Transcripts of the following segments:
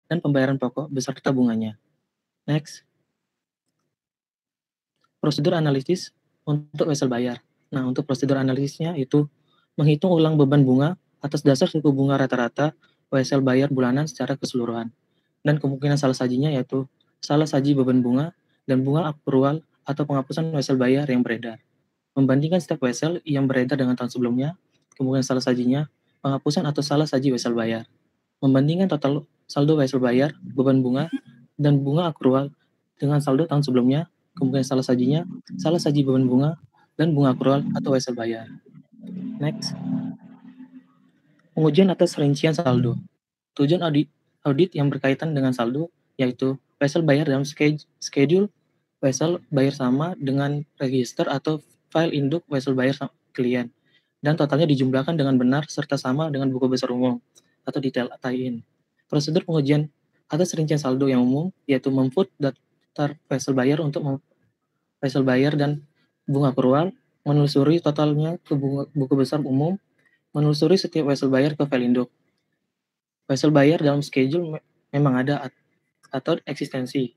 dan pembayaran pokok beserta bunganya. Next, prosedur analisis untuk wesel bayar. Nah, untuk prosedur analisisnya itu menghitung ulang beban bunga atas dasar suku bunga rata-rata wesel bayar bulanan secara keseluruhan. Dan kemungkinan salah sajinya yaitu salah saji beban bunga dan bunga akrual atau penghapusan wesel bayar yang beredar. Membandingkan setiap wesel yang beredar dengan tahun sebelumnya, kemungkinan salah sajinya penghapusan atau salah saji wesel bayar. Membandingkan total saldo wesel bayar, beban bunga, dan bunga akrual dengan saldo tahun sebelumnya, kemungkinan salah sajinya salah saji beban bunga dan bunga akrual atau wesel bayar. Next, pengujian atas rincian saldo. Tujuan audit yang berkaitan dengan saldo yaitu wesel bayar dalam schedule wesel bayar sama dengan register atau file induk wesel bayar klien dan totalnya dijumlahkan dengan benar serta sama dengan buku besar umum atau detail tie-in. Prosedur pengujian atas rincian saldo yang umum yaitu memfoot daftar wesel bayar untuk wesel bayar dan bunga akrual, menelusuri totalnya ke buku besar umum, menelusuri setiap wesel bayar ke file induk. Wesel bayar dalam schedule memang ada atau eksistensi.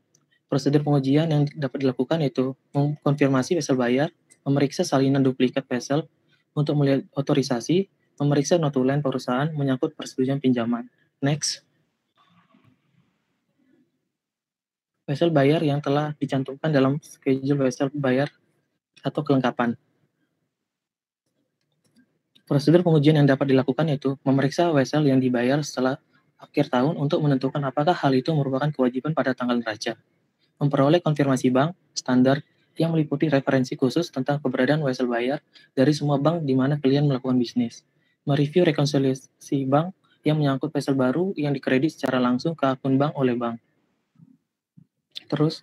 Prosedur pengujian yang dapat dilakukan yaitu mengkonfirmasi wesel bayar, memeriksa salinan duplikat wesel untuk melihat otorisasi, memeriksa notulen perusahaan menyangkut persetujuan pinjaman. Next, wesel bayar yang telah dicantumkan dalam schedule wesel bayar atau kelengkapan. Prosedur pengujian yang dapat dilakukan yaitu memeriksa wesel yang dibayar setelah akhir tahun untuk menentukan apakah hal itu merupakan kewajiban pada tanggal neraca. Memperoleh konfirmasi bank standar yang meliputi referensi khusus tentang keberadaan wesel bayar dari semua bank di mana klien melakukan bisnis. Mereview rekonsiliasi bank yang menyangkut wesel baru yang dikredit secara langsung ke akun bank oleh bank. Terus,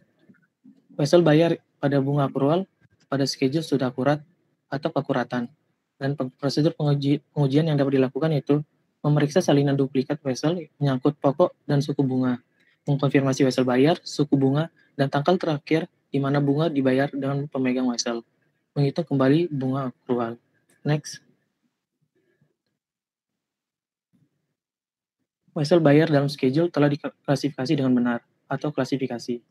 wesel bayar pada bunga akrual pada schedule sudah akurat atau keakuratan. Dan prosedur pengujian yang dapat dilakukan yaitu memeriksa salinan duplikat wesel menyangkut pokok dan suku bunga, mengkonfirmasi wesel bayar, suku bunga, dan tanggal terakhir di mana bunga dibayar dengan pemegang wesel, menghitung kembali bunga akrual. Next, wesel bayar dalam schedule telah diklasifikasi dengan benar atau klasifikasi.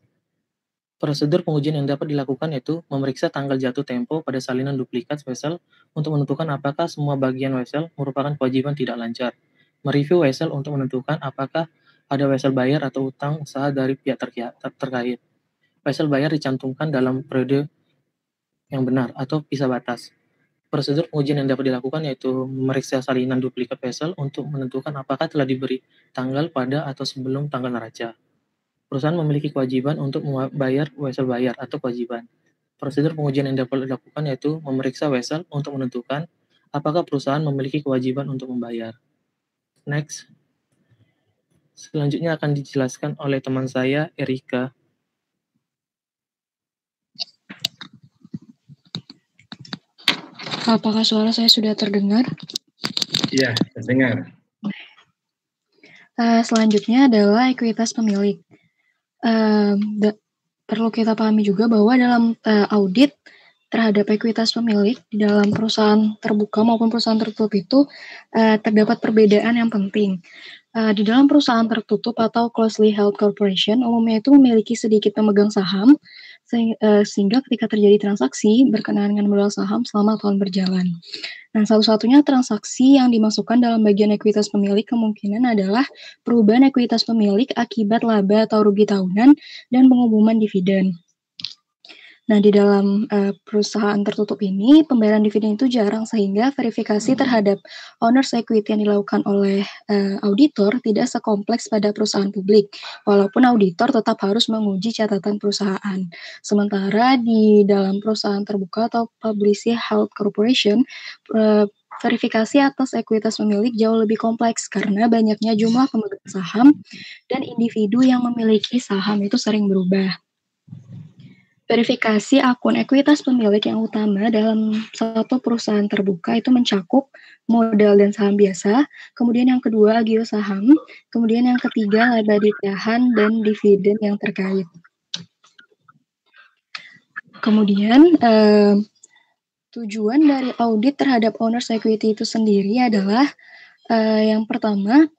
Prosedur pengujian yang dapat dilakukan yaitu memeriksa tanggal jatuh tempo pada salinan duplikat wesel untuk menentukan apakah semua bagian wesel merupakan kewajiban tidak lancar. Mereview wesel untuk menentukan apakah ada wesel bayar atau utang usaha dari pihak terkait. Wesel bayar dicantumkan dalam periode yang benar atau pisah batas. Prosedur pengujian yang dapat dilakukan yaitu memeriksa salinan duplikat wesel untuk menentukan apakah telah diberi tanggal pada atau sebelum tanggal neraca. Perusahaan memiliki kewajiban untuk membayar wesel bayar atau kewajiban. Prosedur pengujian yang dapat dilakukan yaitu memeriksa wesel untuk menentukan apakah perusahaan memiliki kewajiban untuk membayar. Next. Selanjutnya akan dijelaskan oleh teman saya, Erika. Apakah suara saya sudah terdengar? Iya, terdengar. Selanjutnya adalah ekuitas pemilik. Perlu kita pahami juga bahwa dalam audit terhadap ekuitas pemilik di dalam perusahaan terbuka maupun perusahaan tertutup itu terdapat perbedaan yang penting. Di dalam perusahaan tertutup atau closely held corporation umumnya itu memiliki sedikit pemegang saham sehingga ketika terjadi transaksi berkenaan dengan modal saham selama tahun berjalan. Nah, satu-satunya transaksi yang dimasukkan dalam bagian ekuitas pemilik kemungkinan adalah perubahan ekuitas pemilik akibat laba atau rugi tahunan dan pengumuman dividen. Nah, di dalam perusahaan tertutup ini, pembayaran dividen itu jarang sehingga verifikasi terhadap owner's equity yang dilakukan oleh auditor tidak sekompleks pada perusahaan publik, walaupun auditor tetap harus menguji catatan perusahaan. Sementara di dalam perusahaan terbuka atau publicly held corporation, verifikasi atas ekuitas pemilik jauh lebih kompleks karena banyaknya jumlah pemegang saham dan individu yang memiliki saham itu sering berubah. Verifikasi akun ekuitas pemilik yang utama dalam satu perusahaan terbuka itu mencakup modal dan saham biasa, kemudian yang kedua agio saham, kemudian yang ketiga laba ditahan dan dividen yang terkait. Kemudian tujuan dari audit terhadap owner's equity itu sendiri adalah yang pertama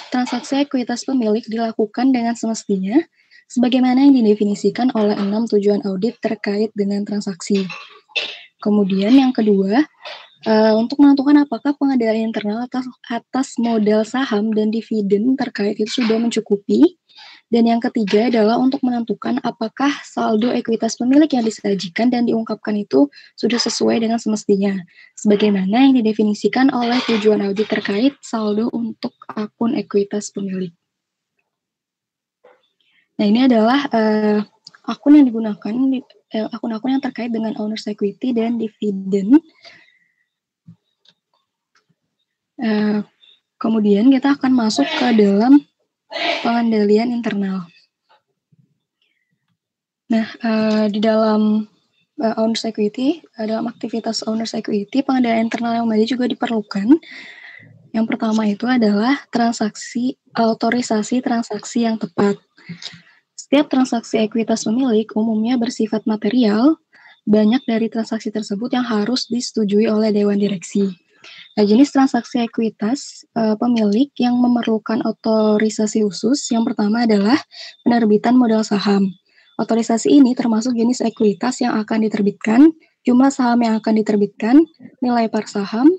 transaksi ekuitas pemilik dilakukan dengan semestinya, sebagaimana yang didefinisikan oleh 6 tujuan audit terkait dengan transaksi. Kemudian yang kedua, untuk menentukan apakah pengendalian internal atas modal saham dan dividen terkait itu sudah mencukupi. Dan yang ketiga adalah untuk menentukan apakah saldo ekuitas pemilik yang disajikan dan diungkapkan itu sudah sesuai dengan semestinya, sebagaimana yang didefinisikan oleh tujuan audit terkait saldo untuk akun ekuitas pemilik. Nah, ini adalah akun yang digunakan, akun-akun yang terkait dengan owner's equity dan dividen. Kemudian kita akan masuk ke dalam pengendalian internal. Nah, di dalam owner's equity, dalam aktivitas owner's equity, pengendalian internal yang memadai juga diperlukan. Yang pertama itu adalah autorisasi transaksi yang tepat. Setiap transaksi ekuitas pemilik umumnya bersifat material, banyak dari transaksi tersebut yang harus disetujui oleh Dewan Direksi. Nah, jenis transaksi ekuitas pemilik yang memerlukan otorisasi khusus, yang pertama adalah penerbitan modal saham. Otorisasi ini termasuk jenis ekuitas yang akan diterbitkan, jumlah saham yang akan diterbitkan, nilai par saham,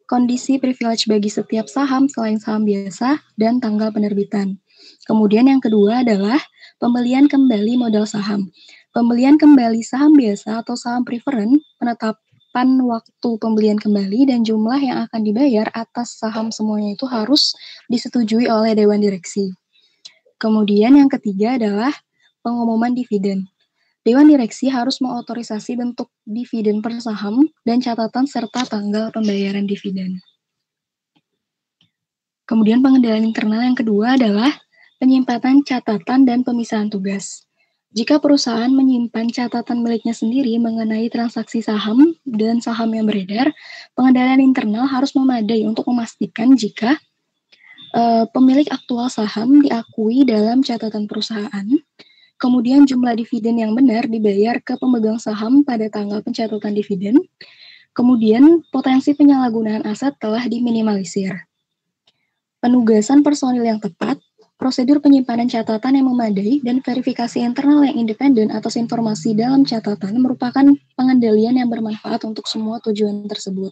kondisi privilege bagi setiap saham selain saham biasa, dan tanggal penerbitan. Kemudian yang kedua adalah pembelian kembali modal saham. Pembelian kembali saham biasa atau saham preferen, penetapan waktu pembelian kembali dan jumlah yang akan dibayar atas saham semuanya itu harus disetujui oleh Dewan Direksi. Kemudian yang ketiga adalah pengumuman dividen. Dewan Direksi harus mengotorisasi bentuk dividen per saham dan catatan serta tanggal pembayaran dividen. Kemudian pengendalian internal yang kedua adalah penyimpanan catatan dan pemisahan tugas. Jika perusahaan menyimpan catatan miliknya sendiri mengenai transaksi saham dan saham yang beredar, pengendalian internal harus memadai untuk memastikan jika pemilik aktual saham diakui dalam catatan perusahaan. Kemudian jumlah dividen yang benar dibayar ke pemegang saham pada tanggal pencatatan dividen. Kemudian potensi penyalahgunaan aset telah diminimalisir. Penugasan personil yang tepat, prosedur penyimpanan catatan yang memadai, dan verifikasi internal yang independen atas informasi dalam catatan merupakan pengendalian yang bermanfaat untuk semua tujuan tersebut.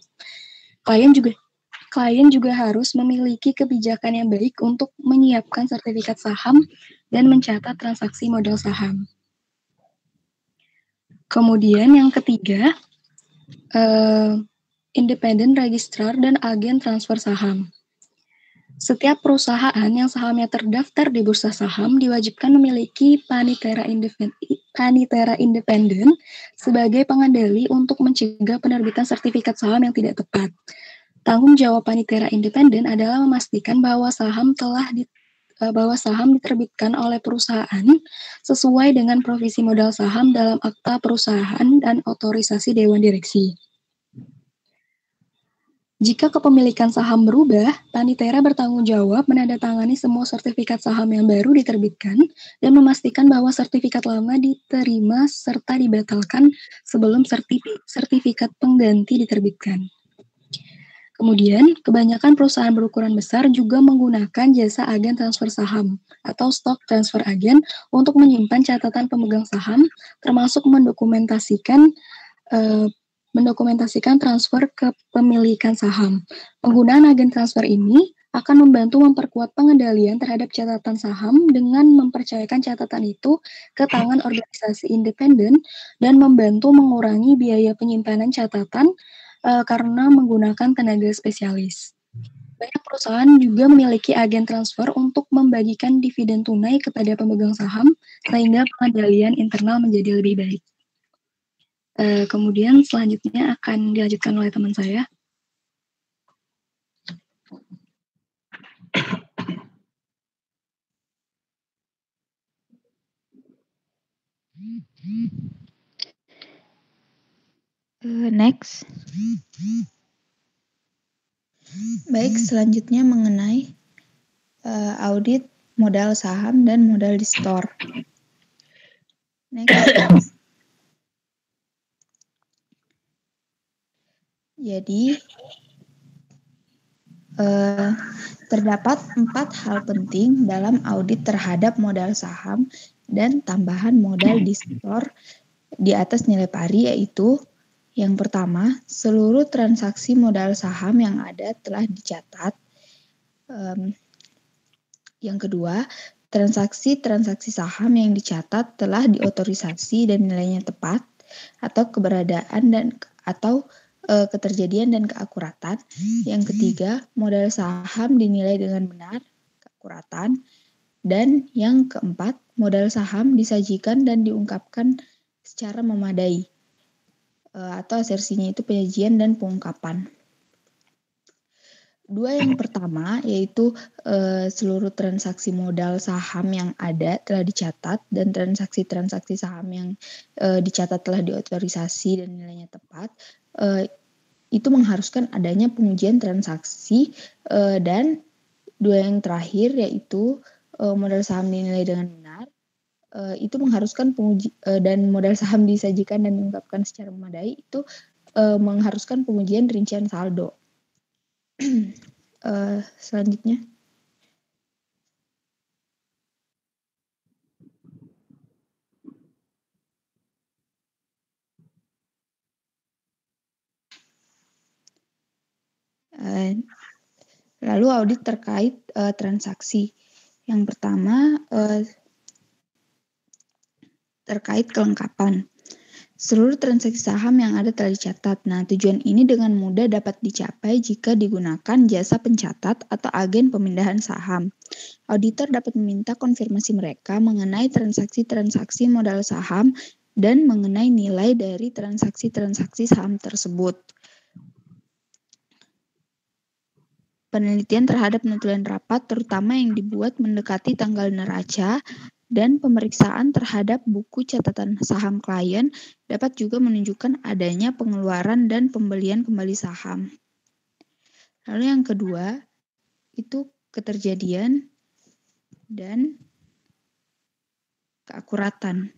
Klien juga harus memiliki kebijakan yang baik untuk menyiapkan sertifikat saham dan mencatat transaksi modal saham. Kemudian yang ketiga, independent registrar dan agen transfer saham. Setiap perusahaan yang sahamnya terdaftar di bursa saham diwajibkan memiliki panitera independen sebagai pengendali untuk mencegah penerbitan sertifikat saham yang tidak tepat. Tanggung jawab panitera independen adalah memastikan bahwa saham diterbitkan oleh perusahaan sesuai dengan provisi modal saham dalam akta perusahaan dan otorisasi Dewan Direksi. Jika kepemilikan saham berubah, panitera bertanggung jawab menandatangani semua sertifikat saham yang baru diterbitkan dan memastikan bahwa sertifikat lama diterima serta dibatalkan sebelum sertifikat pengganti diterbitkan. Kemudian, kebanyakan perusahaan berukuran besar juga menggunakan jasa agen transfer saham atau stock transfer agent untuk menyimpan catatan pemegang saham, termasuk mendokumentasikan transfer kepemilikan saham. Penggunaan agen transfer ini akan membantu memperkuat pengendalian terhadap catatan saham dengan mempercayakan catatan itu ke tangan organisasi independen dan membantu mengurangi biaya penyimpanan catatan karena menggunakan tenaga spesialis. Banyak perusahaan juga memiliki agen transfer untuk membagikan dividen tunai kepada pemegang saham sehingga pengendalian internal menjadi lebih baik. Kemudian selanjutnya akan dilanjutkan oleh teman saya. Next. Baik, selanjutnya mengenai audit modal saham dan modal di store. Next. Jadi, Terdapat 4 hal penting dalam audit terhadap modal saham dan tambahan modal di store di atas nilai pari, yaitu yang pertama, seluruh transaksi modal saham yang ada telah dicatat. Yang kedua, transaksi-transaksi saham yang dicatat telah diotorisasi dan nilainya tepat, atau keberadaan atau keterjadian dan keakuratan. Yang ketiga, modal saham dinilai dengan benar, keakuratan. Dan yang keempat, modal saham disajikan dan diungkapkan secara memadai, atau asersinya itu penyajian dan pengungkapan. Dua yang pertama yaitu seluruh transaksi modal saham yang ada telah dicatat dan transaksi-transaksi saham yang dicatat telah diotorisasi dan nilainya tepat. Itu mengharuskan adanya pengujian transaksi, dan dua yang terakhir yaitu modal saham dinilai dengan benar. Itu mengharuskan dan modal saham disajikan dan diungkapkan secara memadai, itu mengharuskan pengujian rincian saldo. Selanjutnya. Lalu audit terkait transaksi. Yang pertama terkait kelengkapan. Seluruh transaksi saham yang ada telah dicatat. Nah, tujuan ini dengan mudah dapat dicapai jika digunakan jasa pencatat atau agen pemindahan saham. Auditor dapat meminta konfirmasi mereka mengenai transaksi-transaksi modal saham dan mengenai nilai dari transaksi-transaksi saham tersebut. Penelitian terhadap notulen rapat, terutama yang dibuat mendekati tanggal neraca, dan pemeriksaan terhadap buku catatan saham klien dapat juga menunjukkan adanya pengeluaran dan pembelian kembali saham. Lalu yang kedua, itu keterjadian dan keakuratan.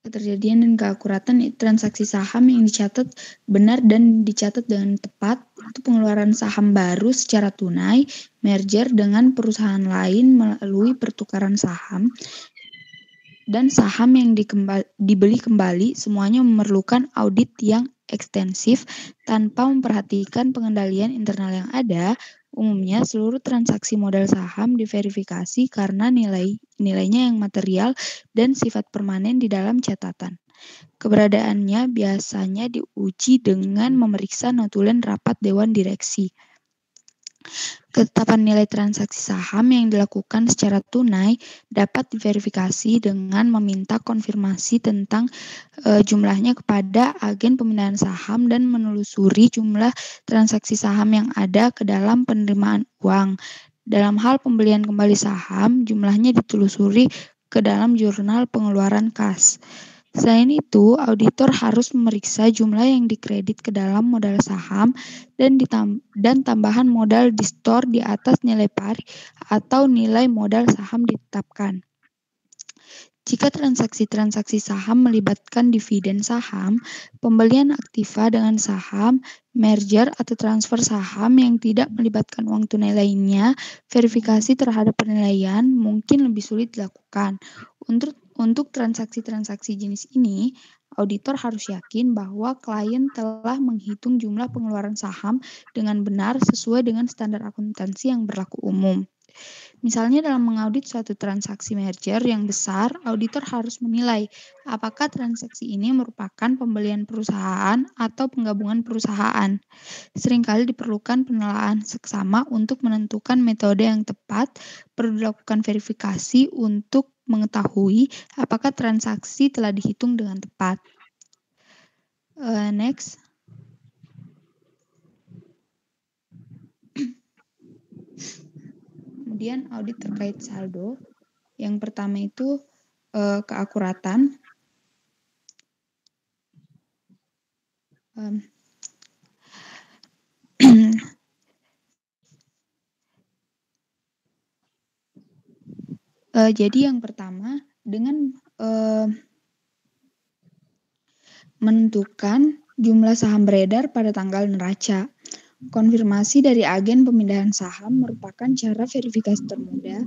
Keterjadian dan keakuratan transaksi saham yang dicatat benar dan dicatat dengan tepat, itu pengeluaran saham baru secara tunai, merger dengan perusahaan lain melalui pertukaran saham, dan saham yang dibeli kembali, semuanya memerlukan audit yang ekstensif tanpa memperhatikan pengendalian internal yang ada. Umumnya seluruh transaksi modal saham diverifikasi karena nilainya yang material dan sifat permanen di dalam catatan. Keberadaannya biasanya diuji dengan memeriksa notulen rapat dewan direksi. Ketetapan nilai transaksi saham yang dilakukan secara tunai dapat diverifikasi dengan meminta konfirmasi tentang jumlahnya kepada agen pemindahan saham dan menelusuri jumlah transaksi saham yang ada ke dalam penerimaan uang. Dalam hal pembelian kembali saham, jumlahnya ditelusuri ke dalam jurnal pengeluaran kas. Selain itu, auditor harus memeriksa jumlah yang dikredit ke dalam modal saham dan tambahan modal di store di atas nilai pari atau nilai modal saham ditetapkan. Jika transaksi-transaksi saham melibatkan dividen saham, pembelian aktiva dengan saham, merger atau transfer saham yang tidak melibatkan uang tunai lainnya, verifikasi terhadap penilaian mungkin lebih sulit dilakukan. Untuk transaksi-transaksi jenis ini, auditor harus yakin bahwa klien telah menghitung jumlah pengeluaran saham dengan benar sesuai dengan standar akuntansi yang berlaku umum. Misalnya dalam mengaudit suatu transaksi merger yang besar, auditor harus menilai apakah transaksi ini merupakan pembelian perusahaan atau penggabungan perusahaan. Seringkali diperlukan penilaian seksama untuk menentukan metode yang tepat, perlu dilakukan verifikasi untuk mengetahui apakah transaksi telah dihitung dengan tepat. Next. Kemudian audit terkait saldo. Yang pertama itu keakuratan. Jadi yang pertama dengan menentukan jumlah saham beredar pada tanggal neraca. Konfirmasi dari agen pemindahan saham merupakan cara verifikasi termudah.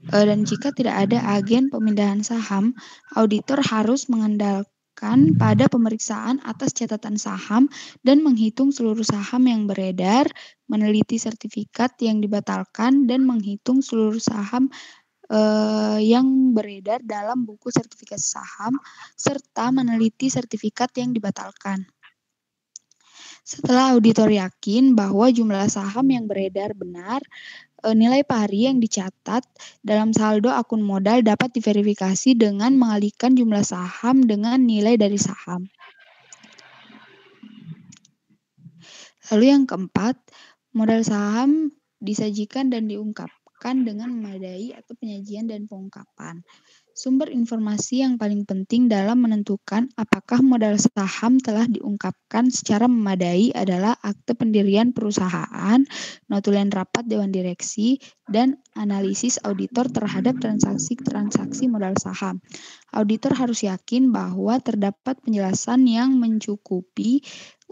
Dan jika tidak ada agen pemindahan saham, auditor harus mengandalkan pada pemeriksaan atas catatan saham dan menghitung seluruh saham yang beredar, meneliti sertifikat yang dibatalkan, dan menghitung seluruh saham yang beredar dalam buku sertifikasi saham, serta meneliti sertifikat yang dibatalkan. Setelah auditor yakin bahwa jumlah saham yang beredar benar, nilai pari yang dicatat dalam saldo akun modal dapat diverifikasi dengan mengalihkan jumlah saham dengan nilai dari saham. Lalu yang keempat, modal saham disajikan dan diungkapkan dengan memadai atau penyajian dan pengungkapan. Sumber informasi yang paling penting dalam menentukan apakah modal saham telah diungkapkan secara memadai adalah akte pendirian perusahaan, notulen rapat dewan direksi, dan analisis auditor terhadap transaksi-transaksi modal saham. Auditor harus yakin bahwa terdapat penjelasan yang mencukupi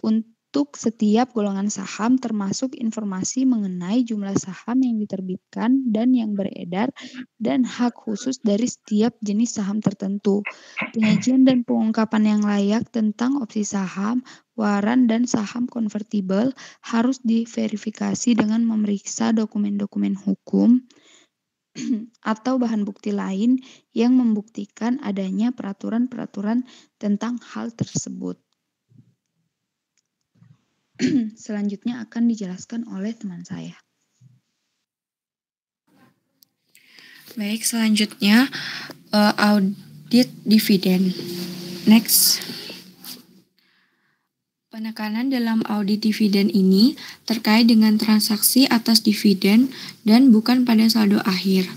untuk setiap golongan saham, termasuk informasi mengenai jumlah saham yang diterbitkan dan yang beredar, dan hak khusus dari setiap jenis saham tertentu. Penyajian dan pengungkapan yang layak tentang opsi saham, waran, dan saham konvertibel harus diverifikasi dengan memeriksa dokumen-dokumen hukum atau bahan bukti lain yang membuktikan adanya peraturan-peraturan tentang hal tersebut. Selanjutnya akan dijelaskan oleh teman saya. Baik, selanjutnya audit dividen. Next. Penekanan dalam audit dividen ini terkait dengan transaksi atas dividen dan bukan pada saldo akhir.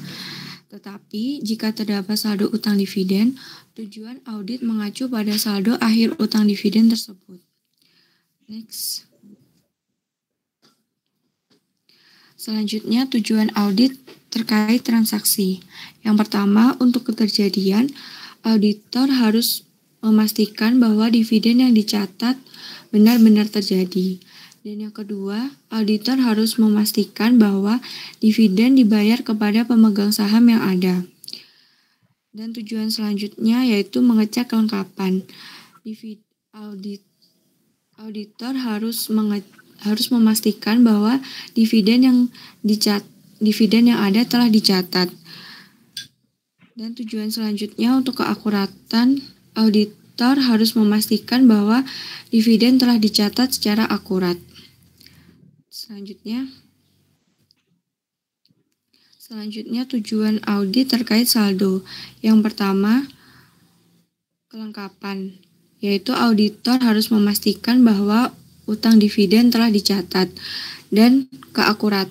Tetapi jika terdapat saldo utang dividen, tujuan audit mengacu pada saldo akhir utang dividen tersebut. Next. Selanjutnya, tujuan audit terkait transaksi. Yang pertama, untuk keterjadian, auditor harus memastikan bahwa dividen yang dicatat benar-benar terjadi. Dan yang kedua, auditor harus memastikan bahwa dividen dibayar kepada pemegang saham yang ada. Dan tujuan selanjutnya yaitu mengecek kelengkapan. Auditor harus memastikan bahwa dividen yang ada telah dicatat. Dan tujuan selanjutnya untuk keakuratan, auditor harus memastikan bahwa dividen telah dicatat secara akurat. Selanjutnya tujuan audit terkait saldo. Yang pertama, kelengkapan, yaitu auditor harus memastikan bahwa utang dividen telah dicatat dan keakurat.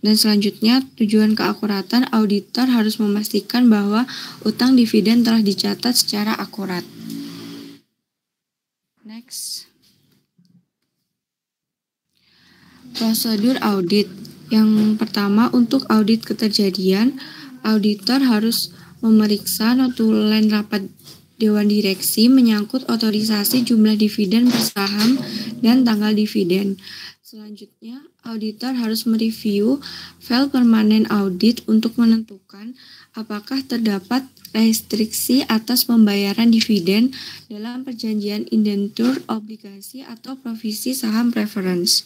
Dan selanjutnya, tujuan keakuratan, auditor harus memastikan bahwa utang dividen telah dicatat secara akurat. Next. Prosedur audit. Yang pertama, untuk audit keterjadian, auditor harus memeriksa notulen rapat Dewan Direksi menyangkut otorisasi jumlah dividen per saham dan tanggal dividen. Selanjutnya, auditor harus mereview file permanen audit untuk menentukan apakah terdapat restriksi atas pembayaran dividen dalam perjanjian indentur, obligasi, atau provisi saham preference.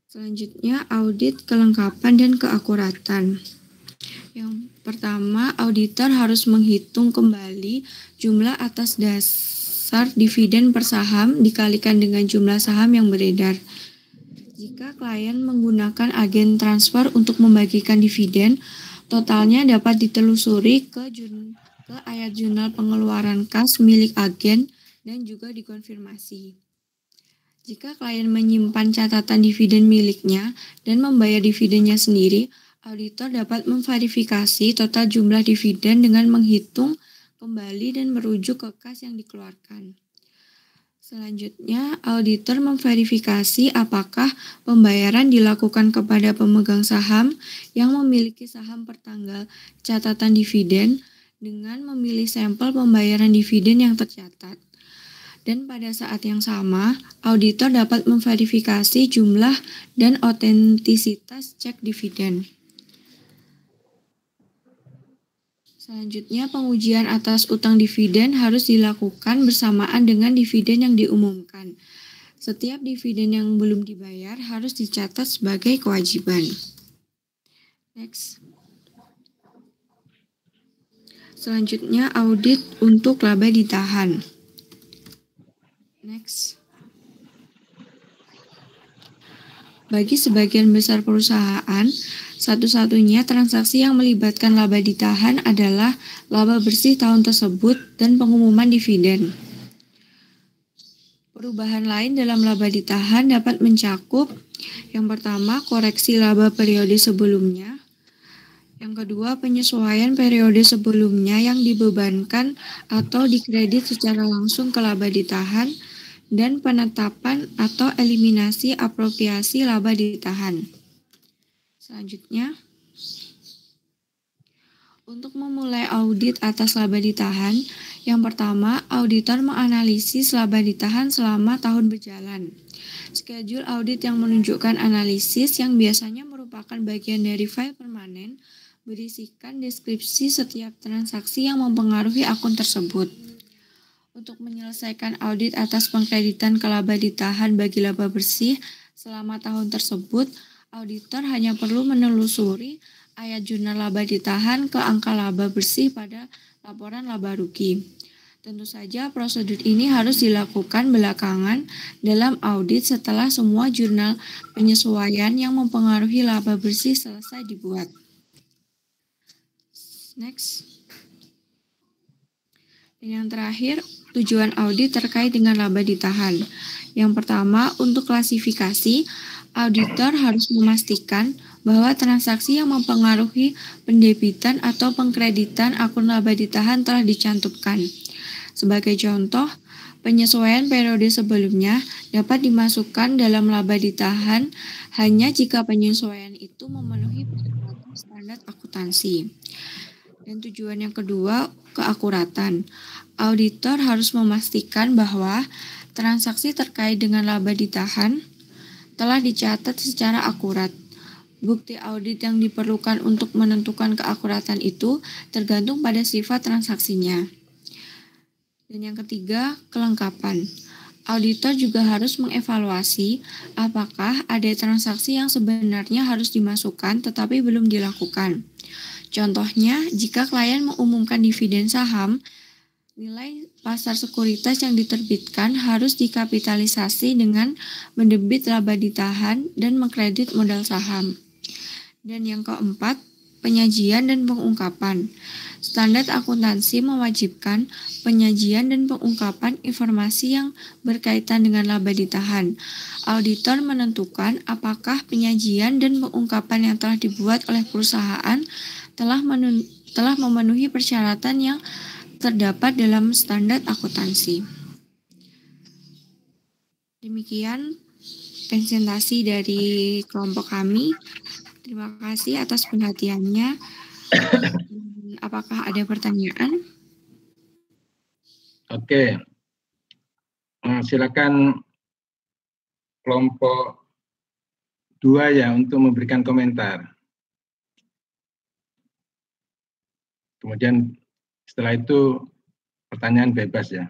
Selanjutnya, audit kelengkapan dan keakuratan. Yang pertama, auditor harus menghitung kembali jumlah atas dasar dividen per saham dikalikan dengan jumlah saham yang beredar. Jika klien menggunakan agen transfer untuk membagikan dividen, totalnya dapat ditelusuri ke ayat jurnal pengeluaran kas milik agen dan juga dikonfirmasi. Jika klien menyimpan catatan dividen miliknya dan membayar dividennya sendiri, auditor dapat memverifikasi total jumlah dividen dengan menghitung kembali dan merujuk ke kas yang dikeluarkan. Selanjutnya, auditor memverifikasi apakah pembayaran dilakukan kepada pemegang saham yang memiliki saham pertanggal catatan dividen dengan memilih sampel pembayaran dividen yang tercatat. Dan pada saat yang sama, auditor dapat memverifikasi jumlah dan otentisitas cek dividen. Selanjutnya, pengujian atas utang dividen harus dilakukan bersamaan dengan dividen yang diumumkan. Setiap dividen yang belum dibayar harus dicatat sebagai kewajiban. Next. Selanjutnya, audit untuk laba ditahan. Next. Bagi sebagian besar perusahaan, satu-satunya transaksi yang melibatkan laba ditahan adalah laba bersih tahun tersebut dan pengumuman dividen. Perubahan lain dalam laba ditahan dapat mencakup yang pertama, koreksi laba periode sebelumnya. Yang kedua, penyesuaian periode sebelumnya yang dibebankan atau dikredit secara langsung ke laba ditahan. Dan penetapan atau eliminasi apropriasi laba ditahan. Selanjutnya, untuk memulai audit atas laba ditahan, yang pertama, auditor menganalisis laba ditahan selama tahun berjalan. Schedule audit yang menunjukkan analisis yang biasanya merupakan bagian dari file permanen berisikan deskripsi setiap transaksi yang mempengaruhi akun tersebut. Untuk menyelesaikan audit atas pengkreditan ke laba ditahan bagi laba bersih selama tahun tersebut, auditor hanya perlu menelusuri ayat jurnal laba ditahan ke angka laba bersih pada laporan laba rugi. Tentu saja prosedur ini harus dilakukan belakangan dalam audit setelah semua jurnal penyesuaian yang mempengaruhi laba bersih selesai dibuat. Next. Dan yang terakhir, tujuan audit terkait dengan laba ditahan. Yang pertama, untuk klasifikasi, auditor harus memastikan bahwa transaksi yang mempengaruhi pendebitan atau pengkreditan akun laba ditahan telah dicantumkan. Sebagai contoh, penyesuaian periode sebelumnya dapat dimasukkan dalam laba ditahan hanya jika penyesuaian itu memenuhi persyaratan standar akuntansi. Dan tujuan yang kedua, keakuratan. Auditor harus memastikan bahwa transaksi terkait dengan laba ditahan telah dicatat secara akurat. Bukti audit yang diperlukan untuk menentukan keakuratan itu tergantung pada sifat transaksinya. Dan yang ketiga, kelengkapan. Auditor juga harus mengevaluasi apakah ada transaksi yang sebenarnya harus dimasukkan tetapi belum dilakukan. Contohnya, jika klien mengumumkan dividen saham, nilai pasar sekuritas yang diterbitkan harus dikapitalisasi dengan mendebit laba ditahan dan mengkredit modal saham. Dan yang keempat, penyajian dan pengungkapan. Standar akuntansi mewajibkan penyajian dan pengungkapan informasi yang berkaitan dengan laba ditahan. Auditor menentukan apakah penyajian dan pengungkapan yang telah dibuat oleh perusahaan telah memenuhi persyaratan yang terdapat dalam standar akuntansi. Demikian presentasi dari kelompok kami. Terima kasih atas perhatiannya. Apakah ada pertanyaan? Oke. Silakan kelompok 2 ya untuk memberikan komentar. Kemudian setelah itu pertanyaan bebas ya.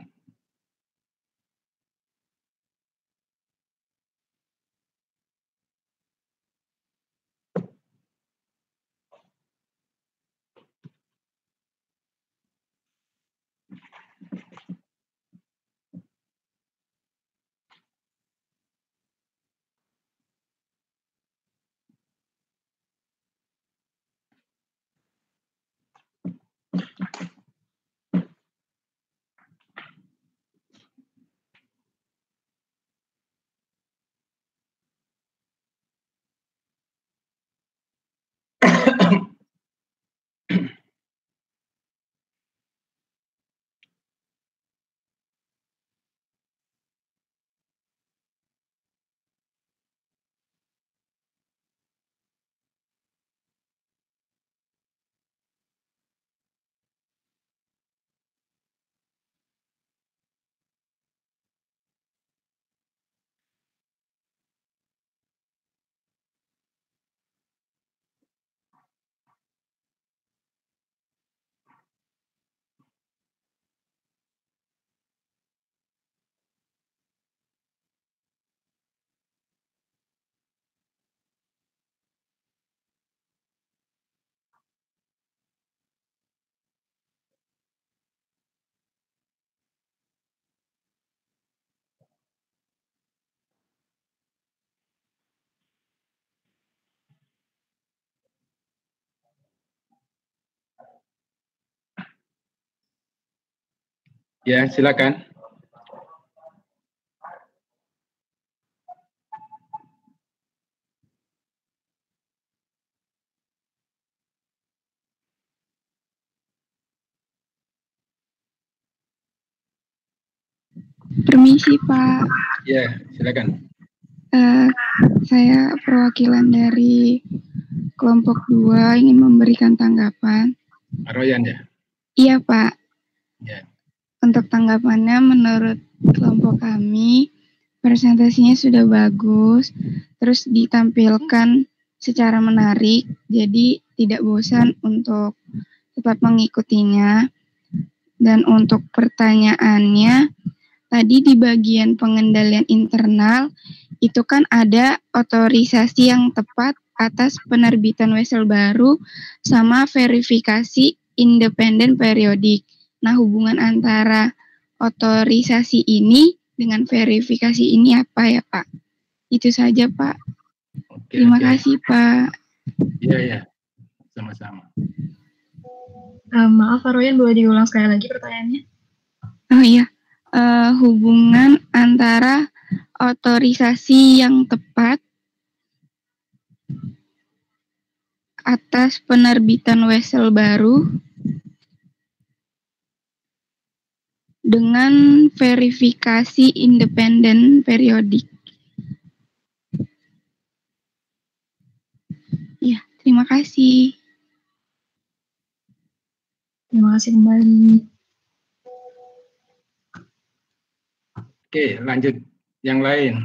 Ya, silakan. Permisi, Pak. Ya, silakan. Saya perwakilan dari kelompok 2 ingin memberikan tanggapan. Pak Royan ya? Iya, Pak. Ya. Untuk tanggapannya, menurut kelompok kami, presentasinya sudah bagus, terus ditampilkan secara menarik, jadi tidak bosan untuk tetap mengikutinya. Dan untuk pertanyaannya, tadi di bagian pengendalian internal, itu kan ada otorisasi yang tepat atas penerbitan wesel baru sama verifikasi independen periodik. Nah, hubungan antara otorisasi ini dengan verifikasi ini apa ya, Pak? Itu saja, Pak. Terima kasih, Pak. Iya, ya. Sama-sama. Maaf, Pak Royan, boleh diulang sekali lagi pertanyaannya? Oh iya, hubungan antara otorisasi yang tepat atas penerbitan wesel baru dengan verifikasi independen periodik. Ya, terima kasih. Terima kasih kembali. Oke, lanjut yang lain.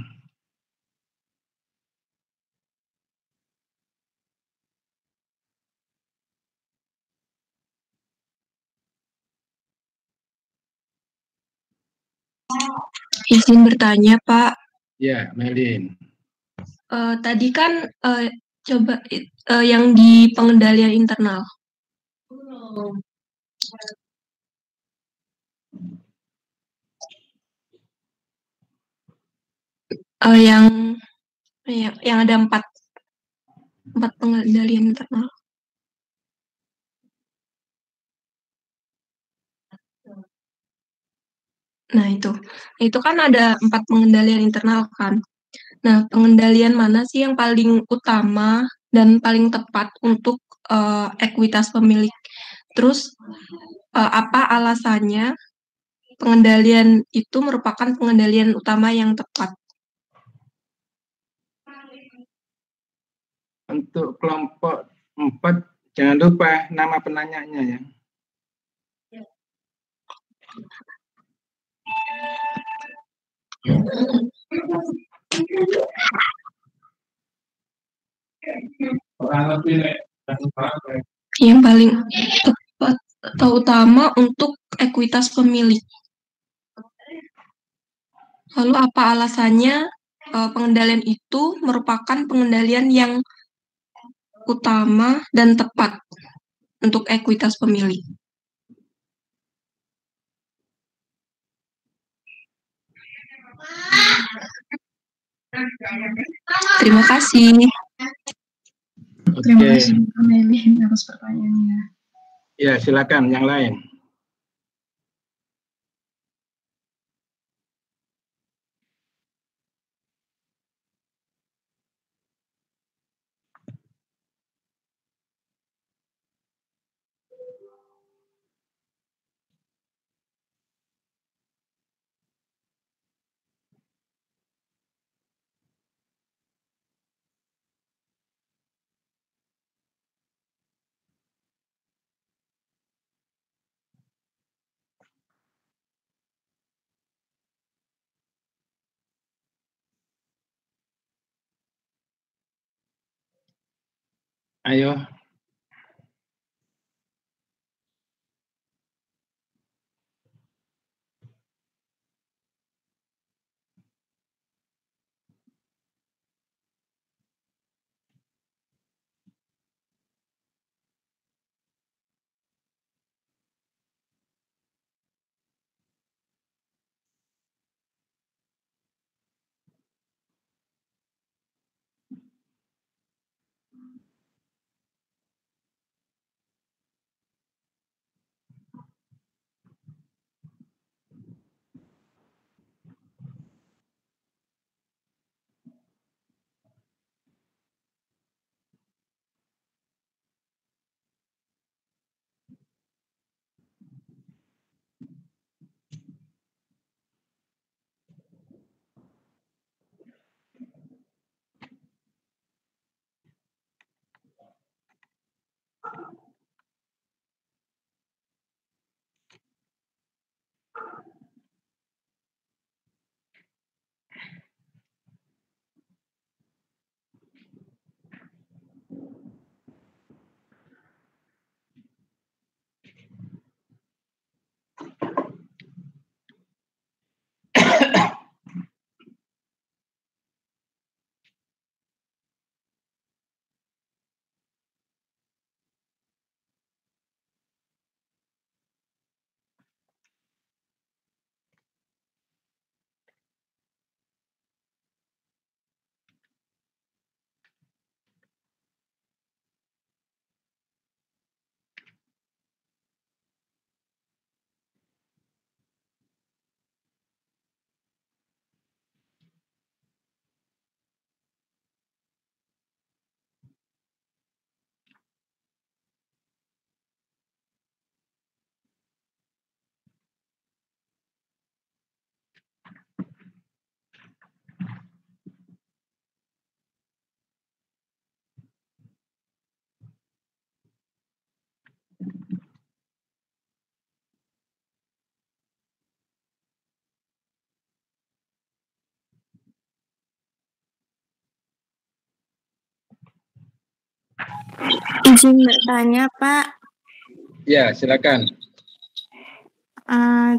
Izin bertanya, Pak. Ya, Melin. Tadi kan yang di pengendalian internal. Yang ada empat pengendalian internal. Nah, itu kan ada 4 pengendalian internal kan. Nah, pengendalian mana sih yang paling utama dan paling tepat untuk ekuitas pemilik? Terus apa alasannya pengendalian itu merupakan pengendalian utama yang tepat? Untuk kelompok 4, jangan lupa nama penanyanya ya. Yang paling tepat atau utama untuk ekuitas pemilik. Lalu apa alasannya pengendalian itu merupakan pengendalian yang utama dan tepat untuk ekuitas pemilih? Terima kasih. Terima kasih, Pak Melin, atas pertanyaannya. Ya, silakan yang lain. Ayo. Izin bertanya, Pak. Ya, silakan.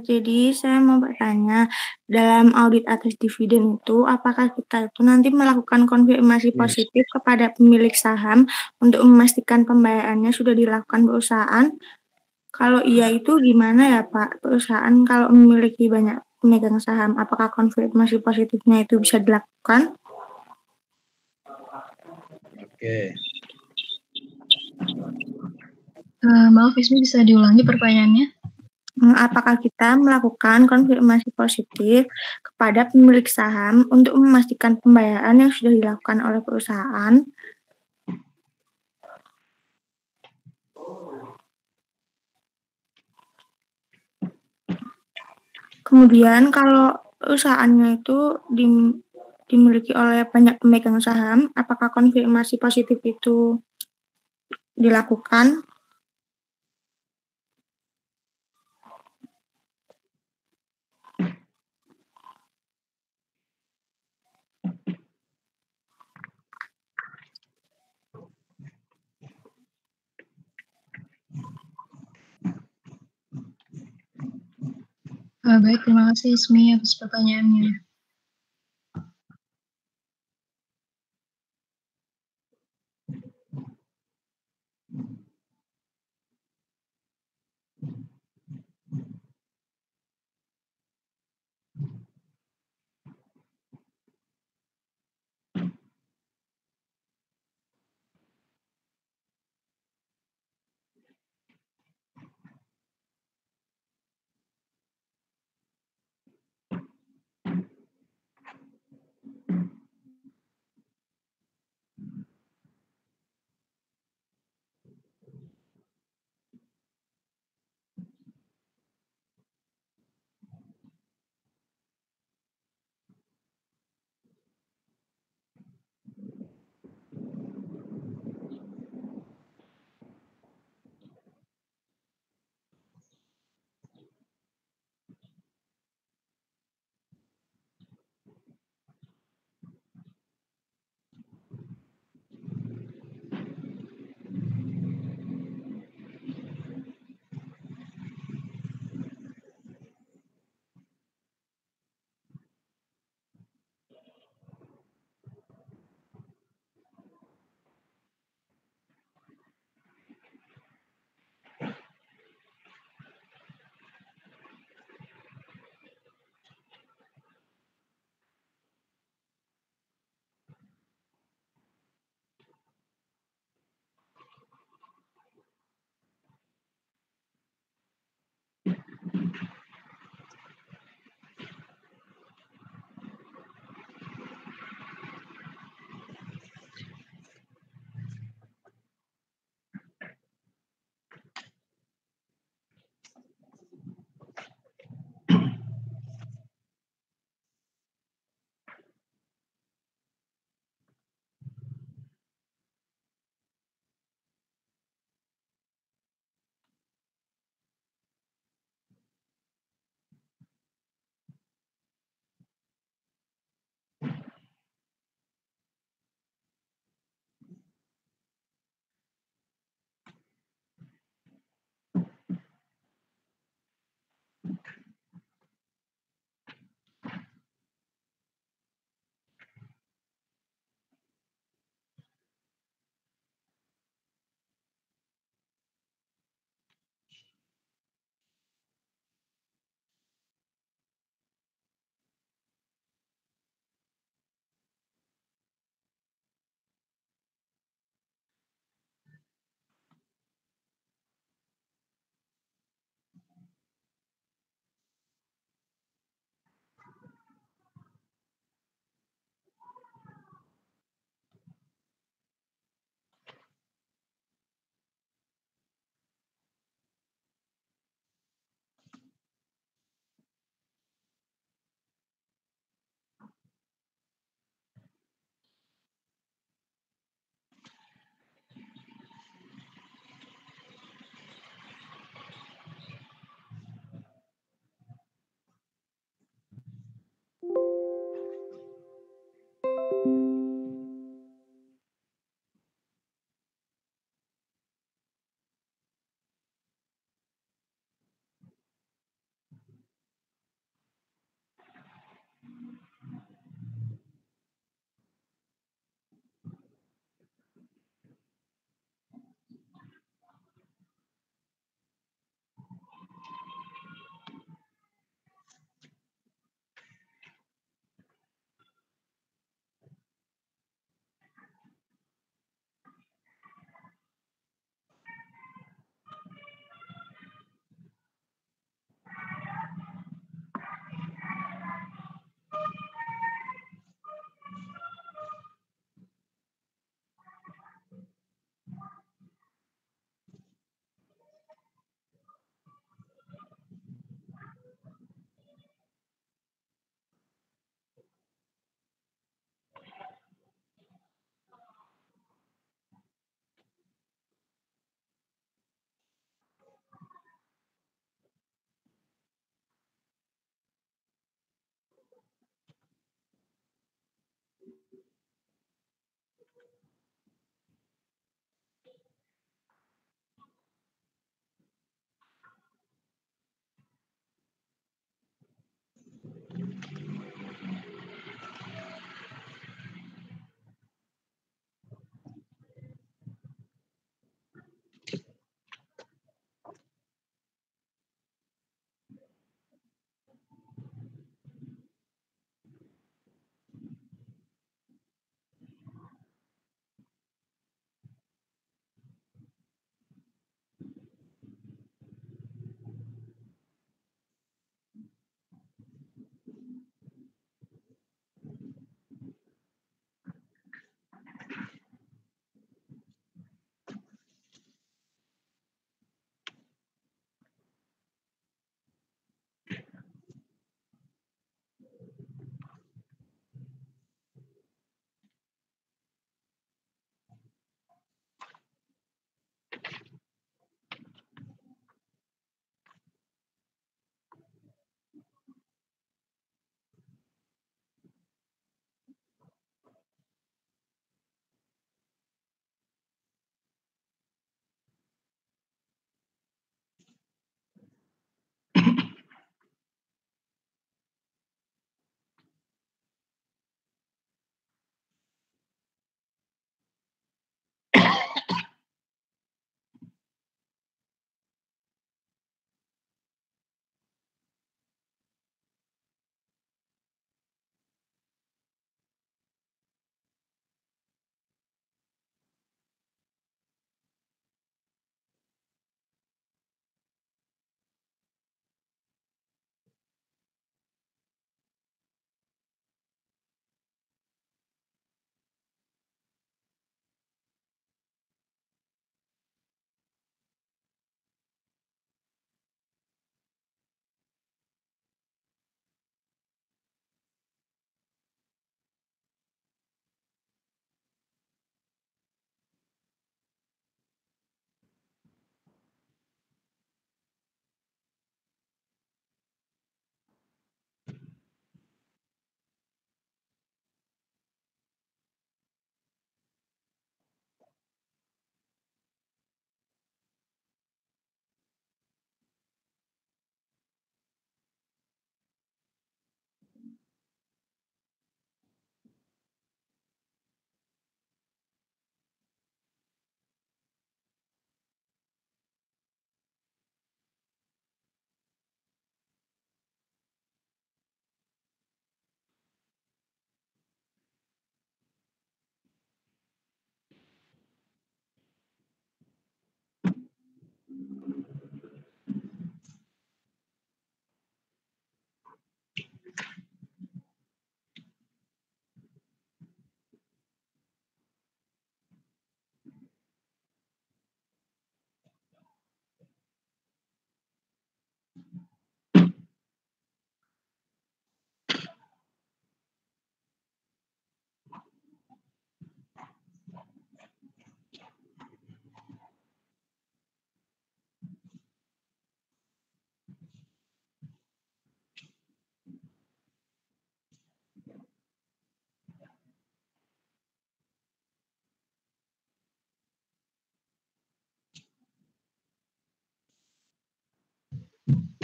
Jadi saya mau bertanya, dalam audit atas dividen itu, apakah kita itu nanti melakukan konfirmasi positif kepada pemilik saham untuk memastikan pembayarannya sudah dilakukan perusahaan? Kalau iya itu gimana ya Pak? Perusahaan kalau memiliki banyak pemegang saham, apakah konfirmasi positifnya itu bisa dilakukan? Oke. Maaf, Ismi bisa diulangi pertanyaannya? Apakah kita melakukan konfirmasi positif kepada pemilik saham untuk memastikan pembayaran yang sudah dilakukan oleh perusahaan? Kemudian kalau perusahaannya itu dimiliki oleh banyak pemegang saham, apakah konfirmasi positif itu dilakukan? Baik, terima kasih Ismi atas pertanyaannya.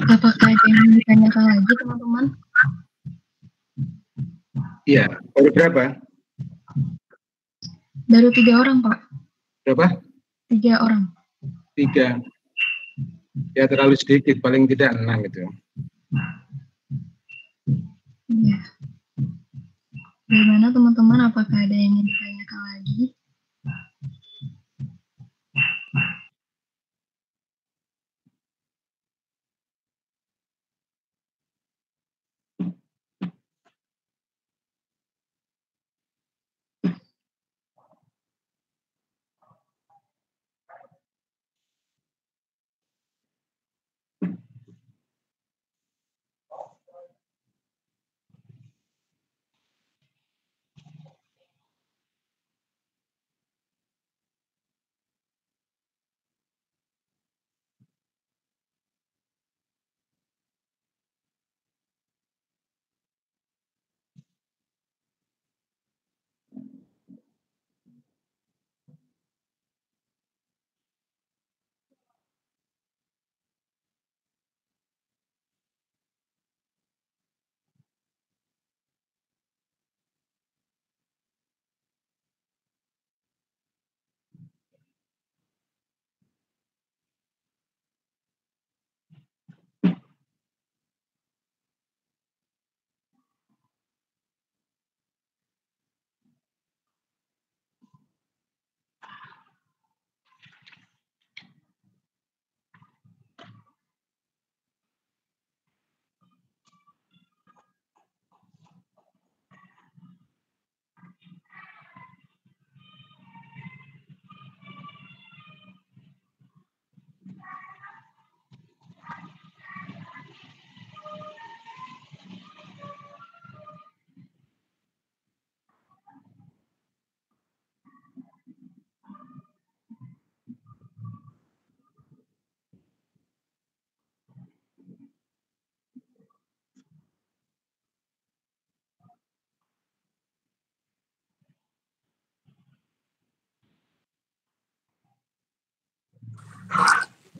Apakah ada yang ingin ditanyakan lagi, teman-teman? Iya, baru berapa? Baru 3 orang, Pak. Berapa? 3 orang. 3. Ya terlalu sedikit, paling tidak 6 gitu. Iya. Bagaimana teman-teman? Apakah ada yang ingin ditanyakan lagi?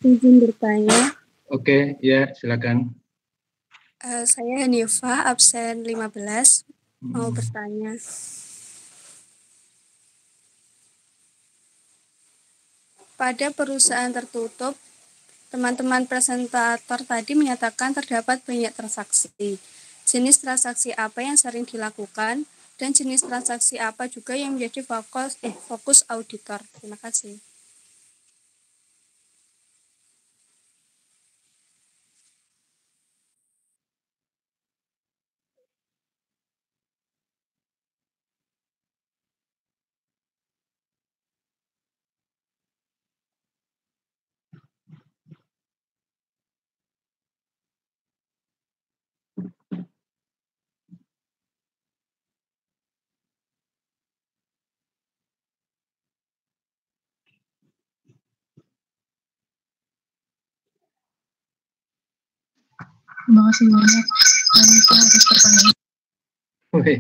Izin bertanya. Oke, ya silakan. Saya Hanifa, absen 15, mau bertanya. Pada perusahaan tertutup, teman-teman presentator tadi menyatakan terdapat banyak transaksi. Jenis transaksi apa yang sering dilakukan, dan jenis transaksi apa juga yang menjadi fokus auditor. Terima kasih. Terima kasih banyak, Hanifa, atas pertanyaan. Oke.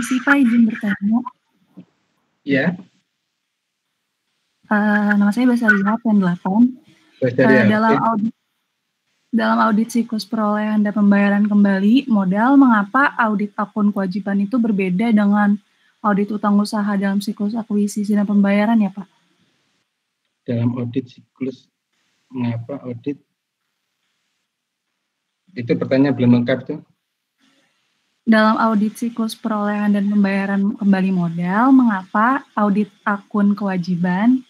Permisi Pak, izin bertanya. Ya, Nama saya Basaria, PN8. Basaria. Dalam audit siklus perolehan dan pembayaran kembali modal, mengapa audit akun kewajiban itu berbeda dengan audit utang usaha dalam siklus akuisisi dan pembayaran ya Pak? Dalam audit siklus, mengapa audit? Itu pertanyaan belum lengkap tuh. Dalam audit siklus perolehan dan pembayaran kembali modal, mengapa audit akun kewajiban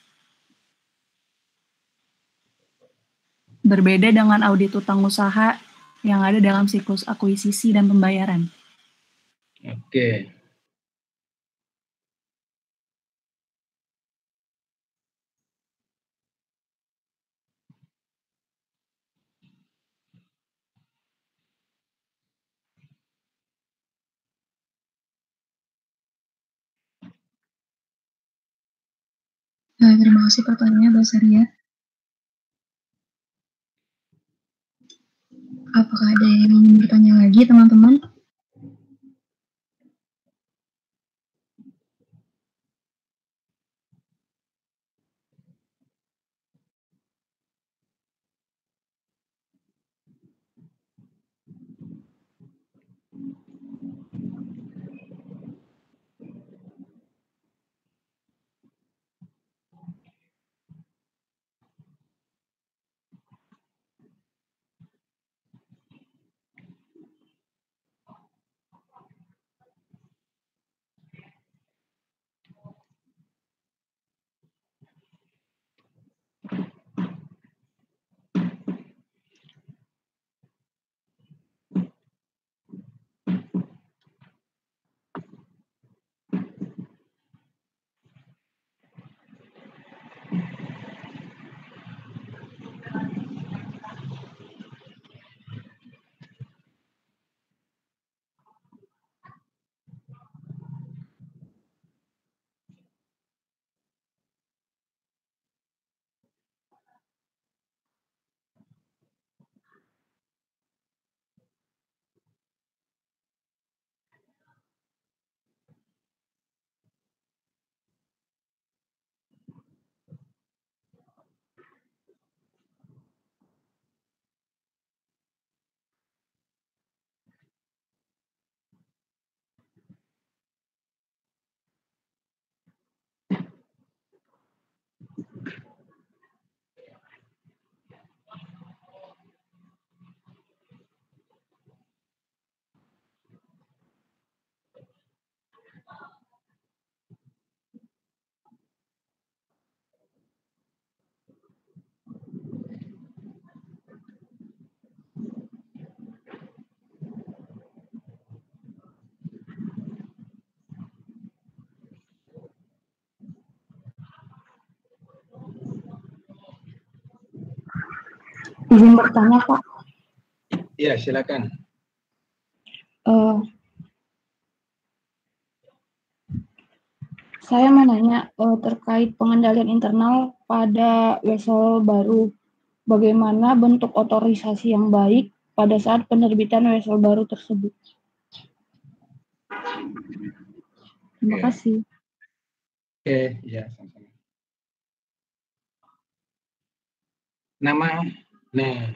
berbeda dengan audit utang usaha yang ada dalam siklus akuisisi dan pembayaran? Oke. Terima kasih pertanyaannya, Basaria. Apakah ada yang ingin bertanya lagi, teman-teman? Izin bertanya, Pak. Iya, silakan. Saya mau nanya terkait pengendalian internal pada wesel baru. Bagaimana bentuk otorisasi yang baik pada saat penerbitan wesel baru tersebut? Terima kasih. Oke, ya, sama-sama. Nah,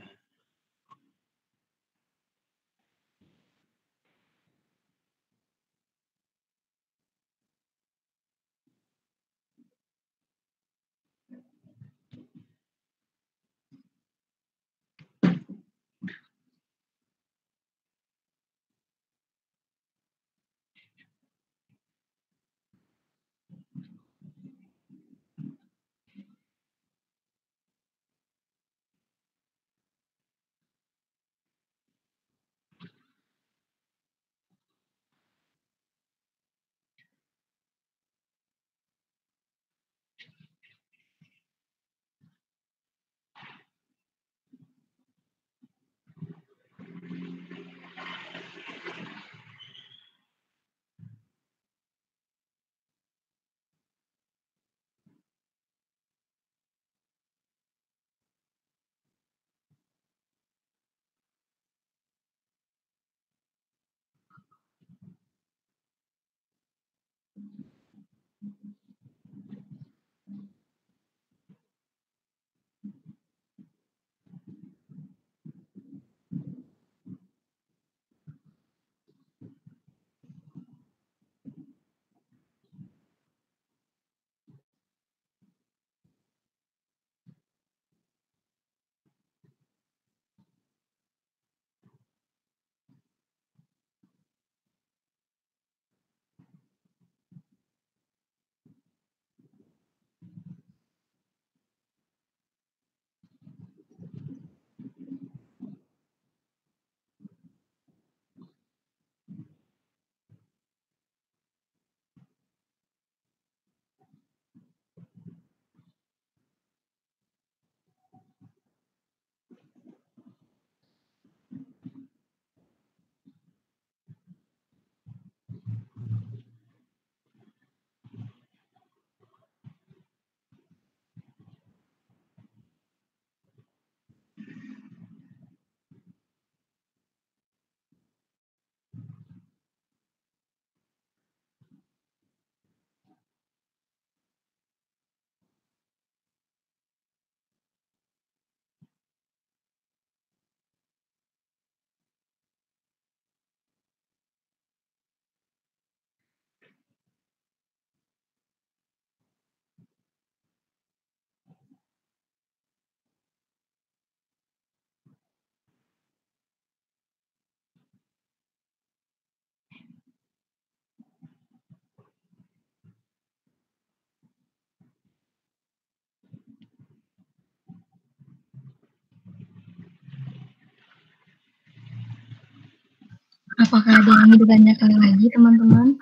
Apakah ada yang ingin ditanyakan lagi, teman-teman?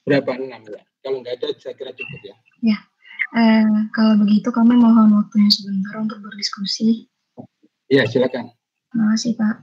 Berapa 6 ya? Kalau nggak ada, saya kira cukup ya. Ya, kalau begitu kami mohon waktunya sebentar untuk berdiskusi. Iya, silakan. Terima kasih, Pak.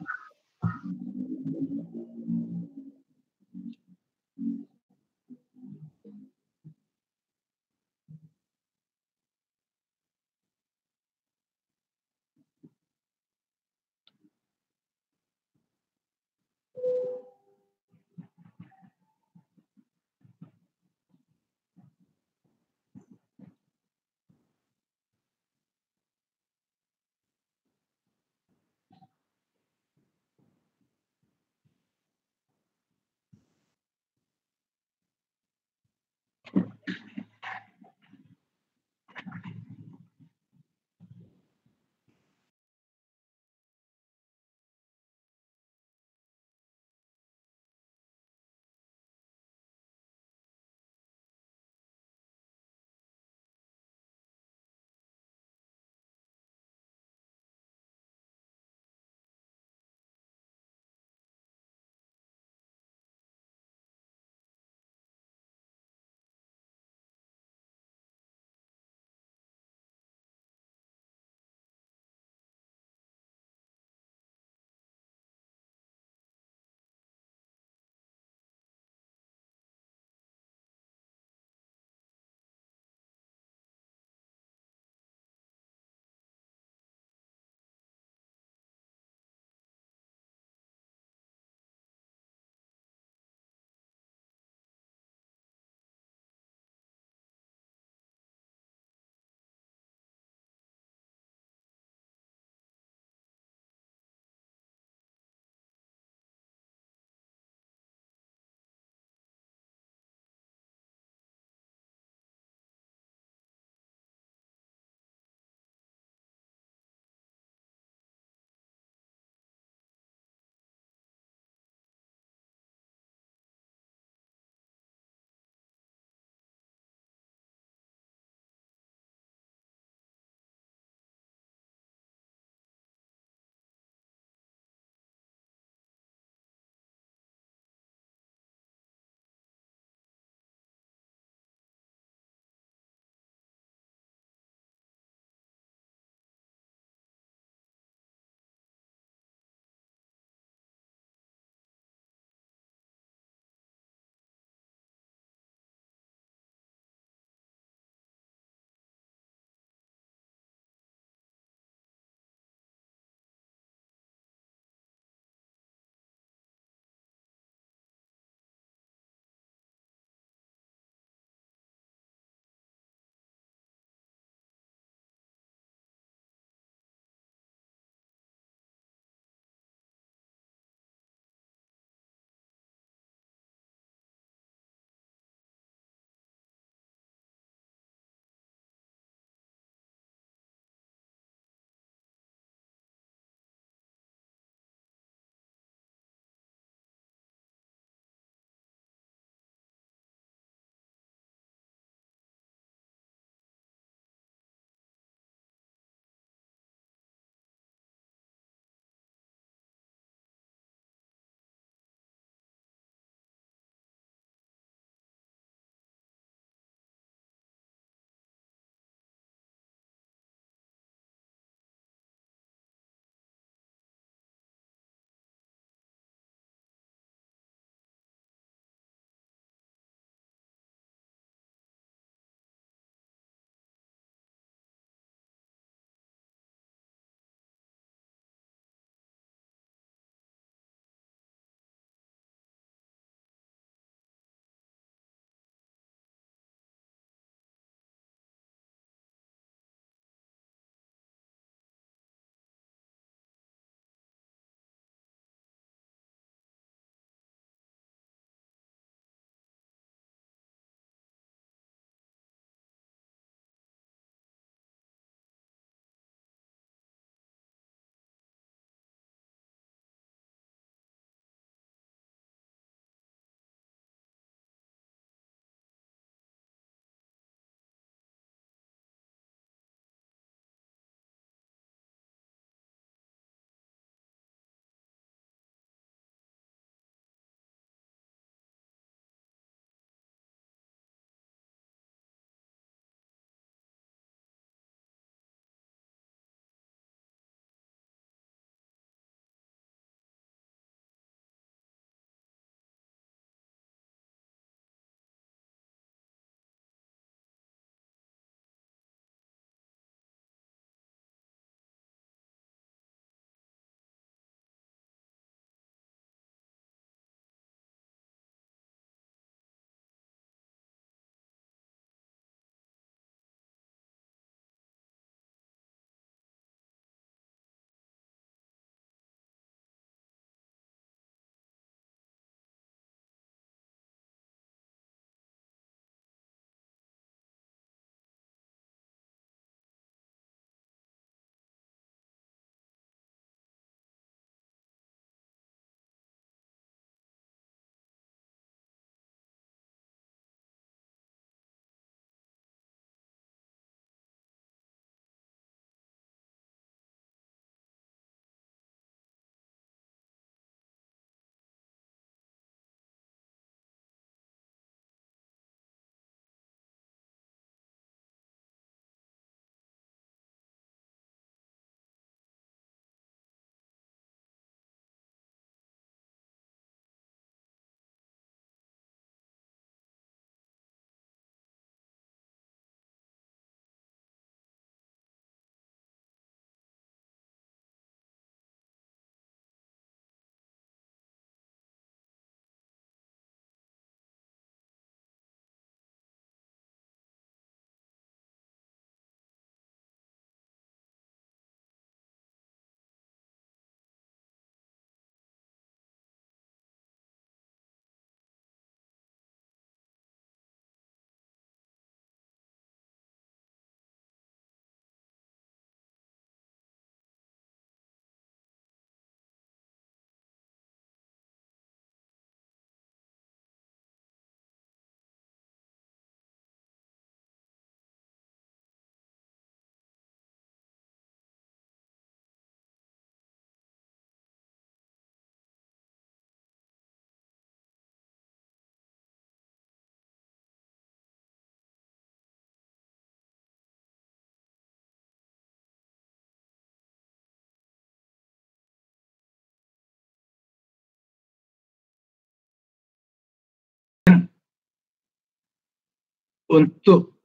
untuk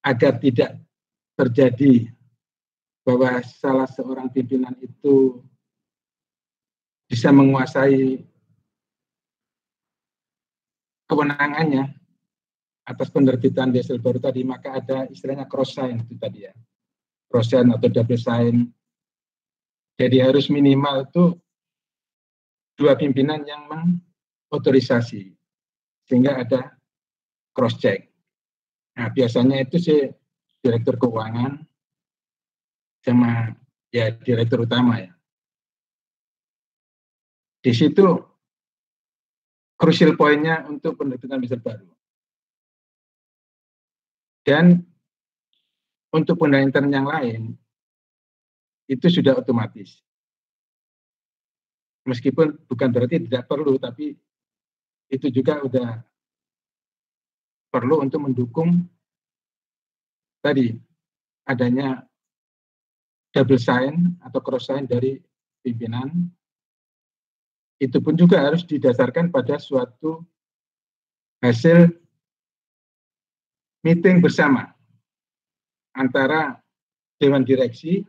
agar tidak terjadi bahwa salah seorang pimpinan itu bisa menguasai kewenangannya atas penerbitan wesel baru tadi, maka ada istilahnya cross sign itu tadi ya, cross sign atau double sign. Jadi harus minimal itu 2 pimpinan yang mengotorisasi sehingga ada cross check. Nah, biasanya itu sih direktur keuangan sama ya direktur utama ya. Di situ crucial poinnya untuk penerbitan wesel baru. Dan untuk pendanaan intern yang lain itu sudah otomatis. Meskipun bukan berarti tidak perlu, tapi itu juga udah perlu untuk mendukung tadi adanya double sign atau cross sign dari pimpinan. Itu pun juga harus didasarkan pada suatu hasil meeting bersama antara Dewan Direksi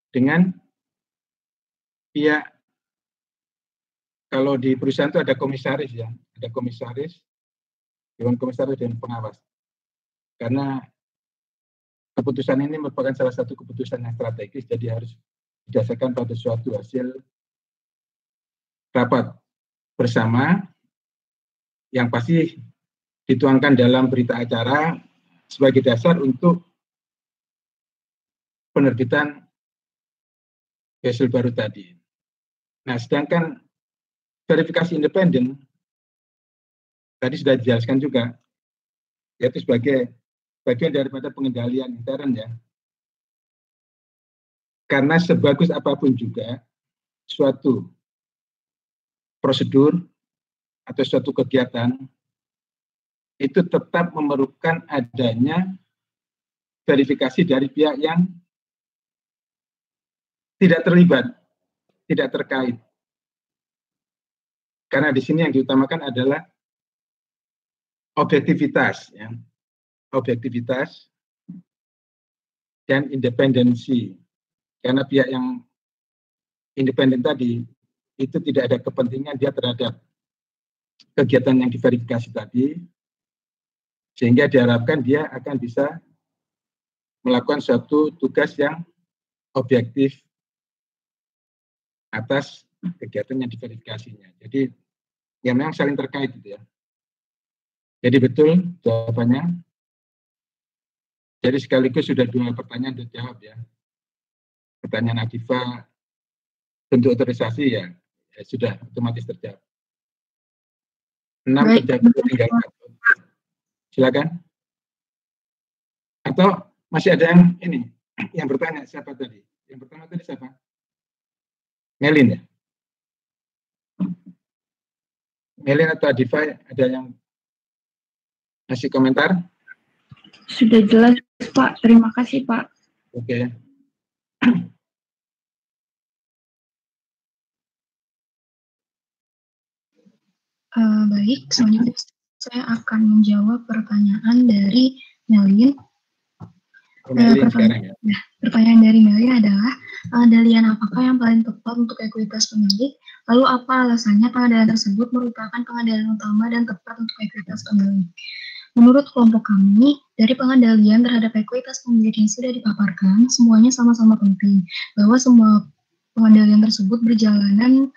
dengan pihak, kalau di perusahaan itu ada komisaris ya, ada komisaris, Dewan Komisaris dan pengawas. Karena keputusan ini merupakan salah satu keputusan yang strategis, jadi harus didasarkan pada suatu hasil rapat bersama yang pasti dituangkan dalam berita acara sebagai dasar untuk penerbitan wesel baru tadi. Nah, sedangkan verifikasi independen tadi sudah dijelaskan juga, yaitu sebagai bagian daripada pengendalian intern ya. Karena sebagus apapun juga suatu prosedur atau suatu kegiatan itu tetap memerlukan adanya verifikasi dari pihak yang tidak terlibat, tidak terkait. Karena di sini yang diutamakan adalah objektivitas, ya. Objektivitas dan independensi. Karena pihak yang independen tadi itu tidak ada kepentingan dia terhadap kegiatan yang diverifikasi tadi, sehingga diharapkan dia akan bisa melakukan suatu tugas yang objektif atas kegiatan yang diverifikasinya. Jadi ya memang saling terkait gitu ya. Jadi betul jawabannya. Jadi sekaligus sudah 2 pertanyaan dijawab ya. Pertanyaan Adifa bentuk otorisasi ya sudah otomatis terjawab. 6 terjawab, tinggal 1. Silakan. Atau masih ada yang ini yang bertanya siapa tadi? Yang pertama tadi siapa? Melin ya? Melin atau Adifa ada yang masih komentar? Sudah jelas Pak, terima kasih Pak. Oke. Baik, selanjutnya saya akan menjawab pertanyaan dari Melin. Pertanyaan dari Melin adalah, pengendalian apakah yang paling tepat untuk ekuitas pemilik? Lalu apa alasannya pengendalian tersebut merupakan pengendalian utama dan tepat untuk ekuitas pemilik? Menurut kelompok kami, dari pengendalian terhadap ekuitas pemilik yang sudah dipaparkan, semuanya sama-sama penting, bahwa semua pengendalian tersebut berjalan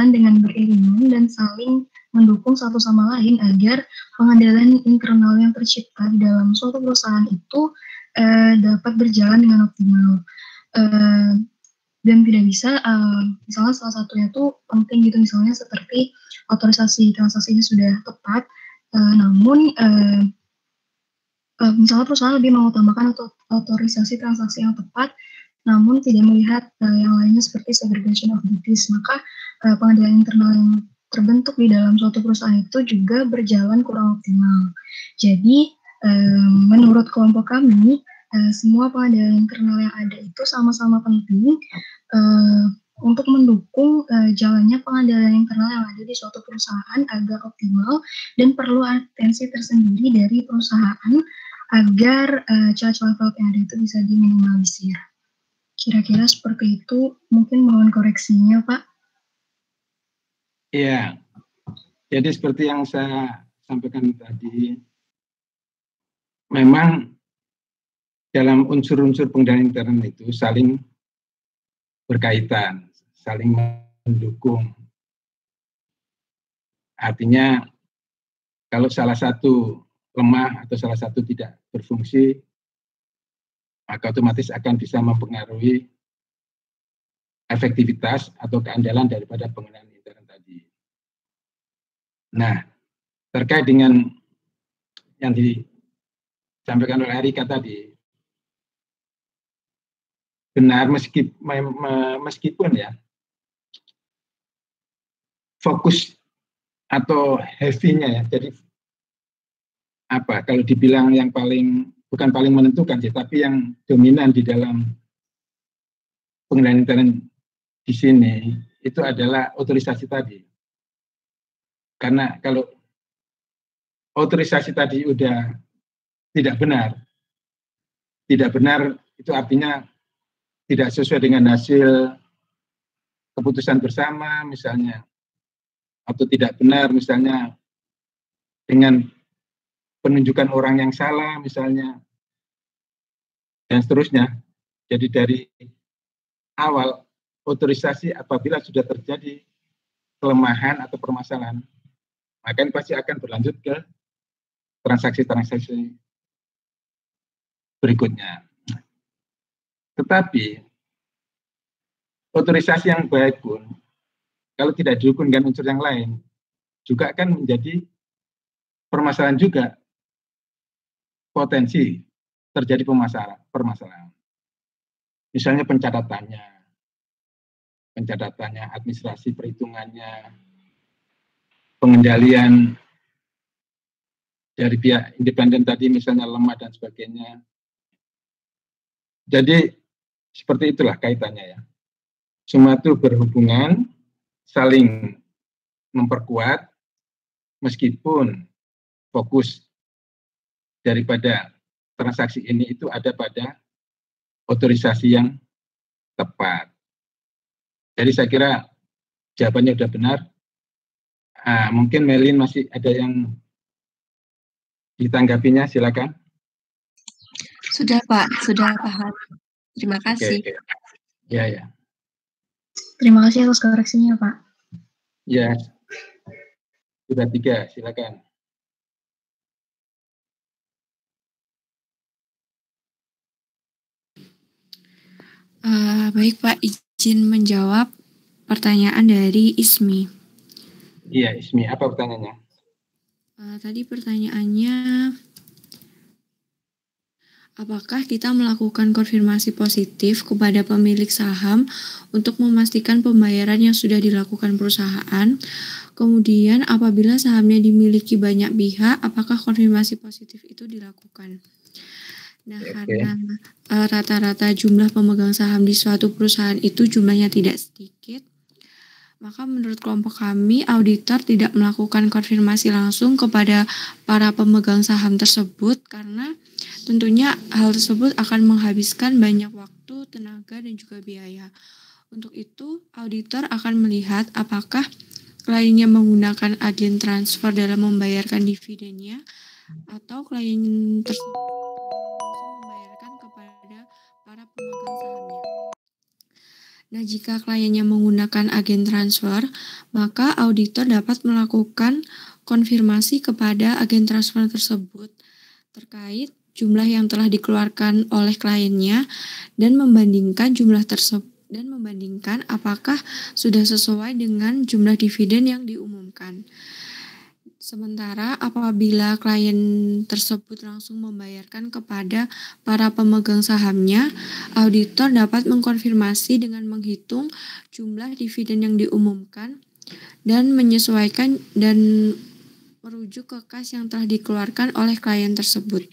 dengan beriringan dan saling mendukung satu sama lain agar pengendalian internal yang tercipta di dalam suatu perusahaan itu dapat berjalan dengan optimal. Dan tidak bisa, misalnya salah satunya itu penting gitu, misalnya seperti otorisasi transaksinya sudah tepat, namun misalnya perusahaan lebih mengutamakan otorisasi transaksi yang tepat, namun tidak melihat yang lainnya seperti segregation of duties, maka pengendalian internal yang terbentuk di dalam suatu perusahaan itu juga berjalan kurang optimal. Jadi menurut kelompok kami, semua pengendalian internal yang ada itu sama-sama penting, untuk mendukung jalannya pengendalian internal yang ada di suatu perusahaan agar optimal, dan perlu atensi tersendiri dari perusahaan agar celah-celah yang ada itu bisa diminimalisir. Kira-kira seperti itu, mungkin mohon koreksinya, Pak. Iya, jadi seperti yang saya sampaikan tadi, memang dalam unsur-unsur pengendalian internal itu saling berkaitan, saling mendukung. Artinya kalau salah satu lemah atau salah satu tidak berfungsi, maka otomatis akan bisa mempengaruhi efektivitas atau keandalan daripada pengendalian internal tadi. Nah, terkait dengan yang disampaikan oleh Erika tadi, benar meskipun ya fokus atau heavy-nya ya, jadi apa kalau dibilang yang bukan paling menentukan sih, tapi yang dominan di dalam pengendalian internal di sini itu adalah otorisasi tadi. Karena kalau otorisasi tadi udah tidak benar itu artinya tidak sesuai dengan hasil keputusan bersama misalnya, atau tidak benar misalnya dengan penunjukan orang yang salah misalnya, dan seterusnya. Jadi dari awal otorisasi apabila sudah terjadi kelemahan atau permasalahan, maka ini pasti akan berlanjut ke transaksi-transaksi berikutnya. Tetapi otorisasi yang baik pun kalau tidak didukung dengan unsur yang lain juga akan menjadi permasalahan juga, potensi terjadi permasalahan. Misalnya pencatatannya, administrasi perhitungannya, pengendalian dari pihak independen tadi misalnya lemah dan sebagainya. Jadi seperti itulah kaitannya ya. Semua itu berhubungan, saling memperkuat, meskipun fokus daripada transaksi ini itu ada pada otorisasi yang tepat. Jadi saya kira jawabannya sudah benar. Mungkin Melin masih ada yang ditanggapinya, silakan. Sudah Pak, sudah paham. Terima kasih. Oke. Ya. Terima kasih atas koreksinya, Pak. Ya, sudah 3, silakan. Baik Pak, izin menjawab pertanyaan dari Ismi. Iya, Ismi, apa pertanyaannya? Tadi pertanyaannya, apakah kita melakukan konfirmasi positif kepada pemilik saham untuk memastikan pembayaran yang sudah dilakukan perusahaan? Kemudian apabila sahamnya dimiliki banyak pihak, apakah konfirmasi positif itu dilakukan? Nah, karena rata-rata jumlah pemegang saham di suatu perusahaan itu jumlahnya tidak sedikit, maka menurut kelompok kami, auditor tidak melakukan konfirmasi langsung kepada para pemegang saham tersebut karena tentunya hal tersebut akan menghabiskan banyak waktu, tenaga, dan juga biaya. Untuk itu, auditor akan melihat apakah kliennya menggunakan agen transfer dalam membayarkan dividennya atau klien tersebut langsung membayarkan kepada para pemegang sahamnya. Nah, jika kliennya menggunakan agen transfer, maka auditor dapat melakukan konfirmasi kepada agen transfer tersebut terkait jumlah yang telah dikeluarkan oleh kliennya dan membandingkan jumlah tersebut dan membandingkan apakah sudah sesuai dengan jumlah dividen yang diumumkan. Sementara apabila klien tersebut langsung membayarkan kepada para pemegang sahamnya, auditor dapat mengkonfirmasi dengan menghitung jumlah dividen yang diumumkan dan menyesuaikan dan merujuk ke kas yang telah dikeluarkan oleh klien tersebut.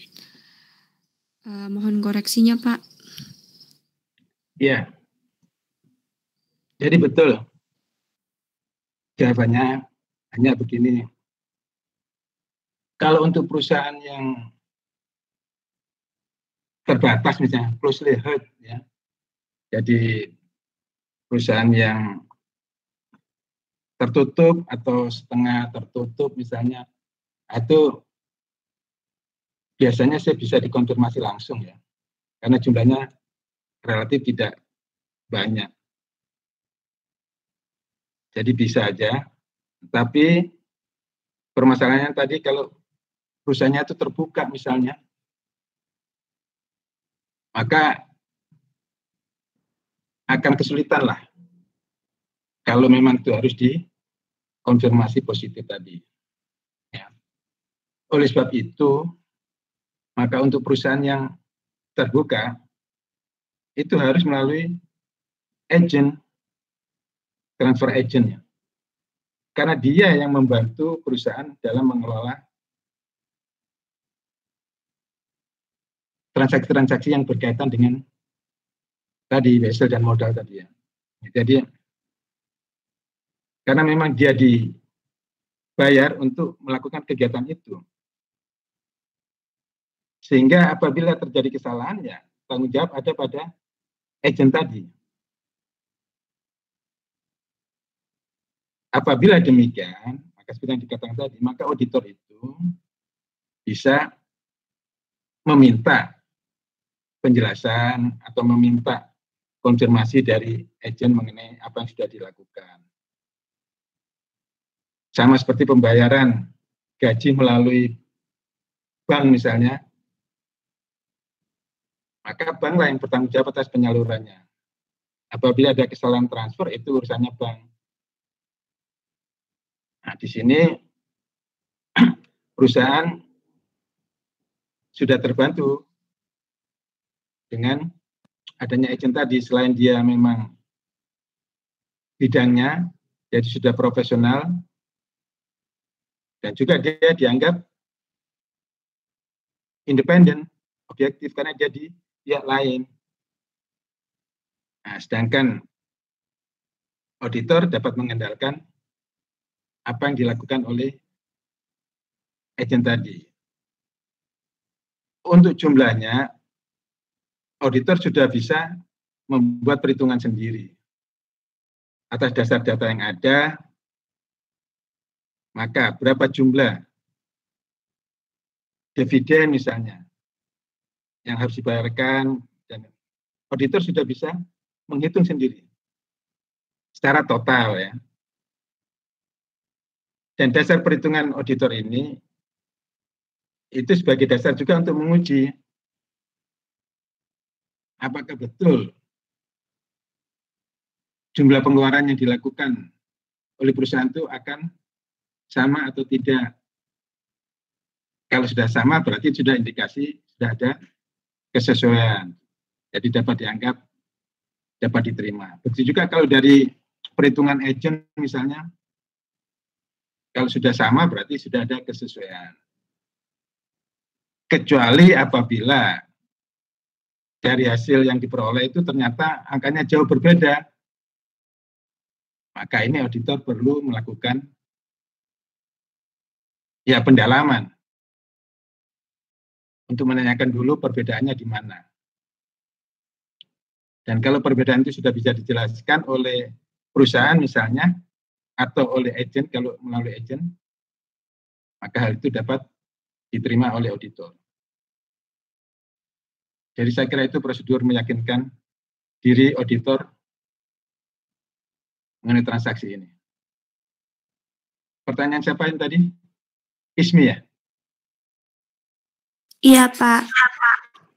Mohon koreksinya, Pak. Ya. Jadi betul. Jawabannya hanya begini. Kalau untuk perusahaan yang terbatas misalnya closely held ya. Jadi perusahaan yang tertutup atau setengah tertutup misalnya, itu biasanya saya bisa dikonfirmasi langsung ya. Karena jumlahnya relatif tidak banyak. Jadi bisa aja, tapi permasalahannya tadi kalau perusahaannya itu terbuka misalnya, maka akan kesulitan lah kalau memang itu harus dikonfirmasi positif tadi. Ya. Oleh sebab itu, maka untuk perusahaan yang terbuka, itu harus melalui agent, transfer agent ya. Karena dia yang membantu perusahaan dalam mengelola transaksi-transaksi yang berkaitan dengan tadi wesel dan modal tadi ya. Jadi karena memang dia dibayar untuk melakukan kegiatan itu. Sehingga apabila terjadi kesalahan ya tanggung jawab ada pada agent tadi. Apabila demikian, maka seperti yang dikatakan tadi, maka auditor itu bisa meminta penjelasan atau meminta konfirmasi dari agent mengenai apa yang sudah dilakukan. Sama seperti pembayaran gaji melalui bank misalnya, maka banklah yang bertanggung jawab atas penyalurannya. Apabila ada kesalahan transfer, itu urusannya bank. Nah, di sini perusahaan sudah terbantu dengan adanya agent tadi. Selain dia memang bidangnya, jadi sudah profesional, dan juga dia dianggap independen, objektif, karena dia di pihak lain. Nah, sedangkan auditor dapat mengendalikan apa yang dilakukan oleh agent tadi. Untuk jumlahnya, auditor sudah bisa membuat perhitungan sendiri. Atas dasar data yang ada, maka berapa jumlah dividen misalnya yang harus dibayarkan, dan auditor sudah bisa menghitung sendiri secara total ya. Dan dasar perhitungan auditor ini itu sebagai dasar juga untuk menguji apakah betul jumlah pengeluaran yang dilakukan oleh perusahaan itu akan sama atau tidak. Kalau sudah sama berarti sudah indikasi sudah ada kesesuaian. Jadi dapat dianggap dapat diterima. Begitu juga kalau dari perhitungan agent misalnya, kalau sudah sama berarti sudah ada kesesuaian. Kecuali apabila dari hasil yang diperoleh itu ternyata angkanya jauh berbeda, maka ini auditor perlu melakukan ya pendalaman untuk menanyakan dulu perbedaannya di mana. Dan kalau perbedaan itu sudah bisa dijelaskan oleh perusahaan misalnya, atau oleh agent, kalau melalui agent, maka hal itu dapat diterima oleh auditor. Jadi saya kira itu prosedur meyakinkan diri auditor mengenai transaksi ini. Pertanyaan siapa yang tadi? Ismi ya? Iya, Pak.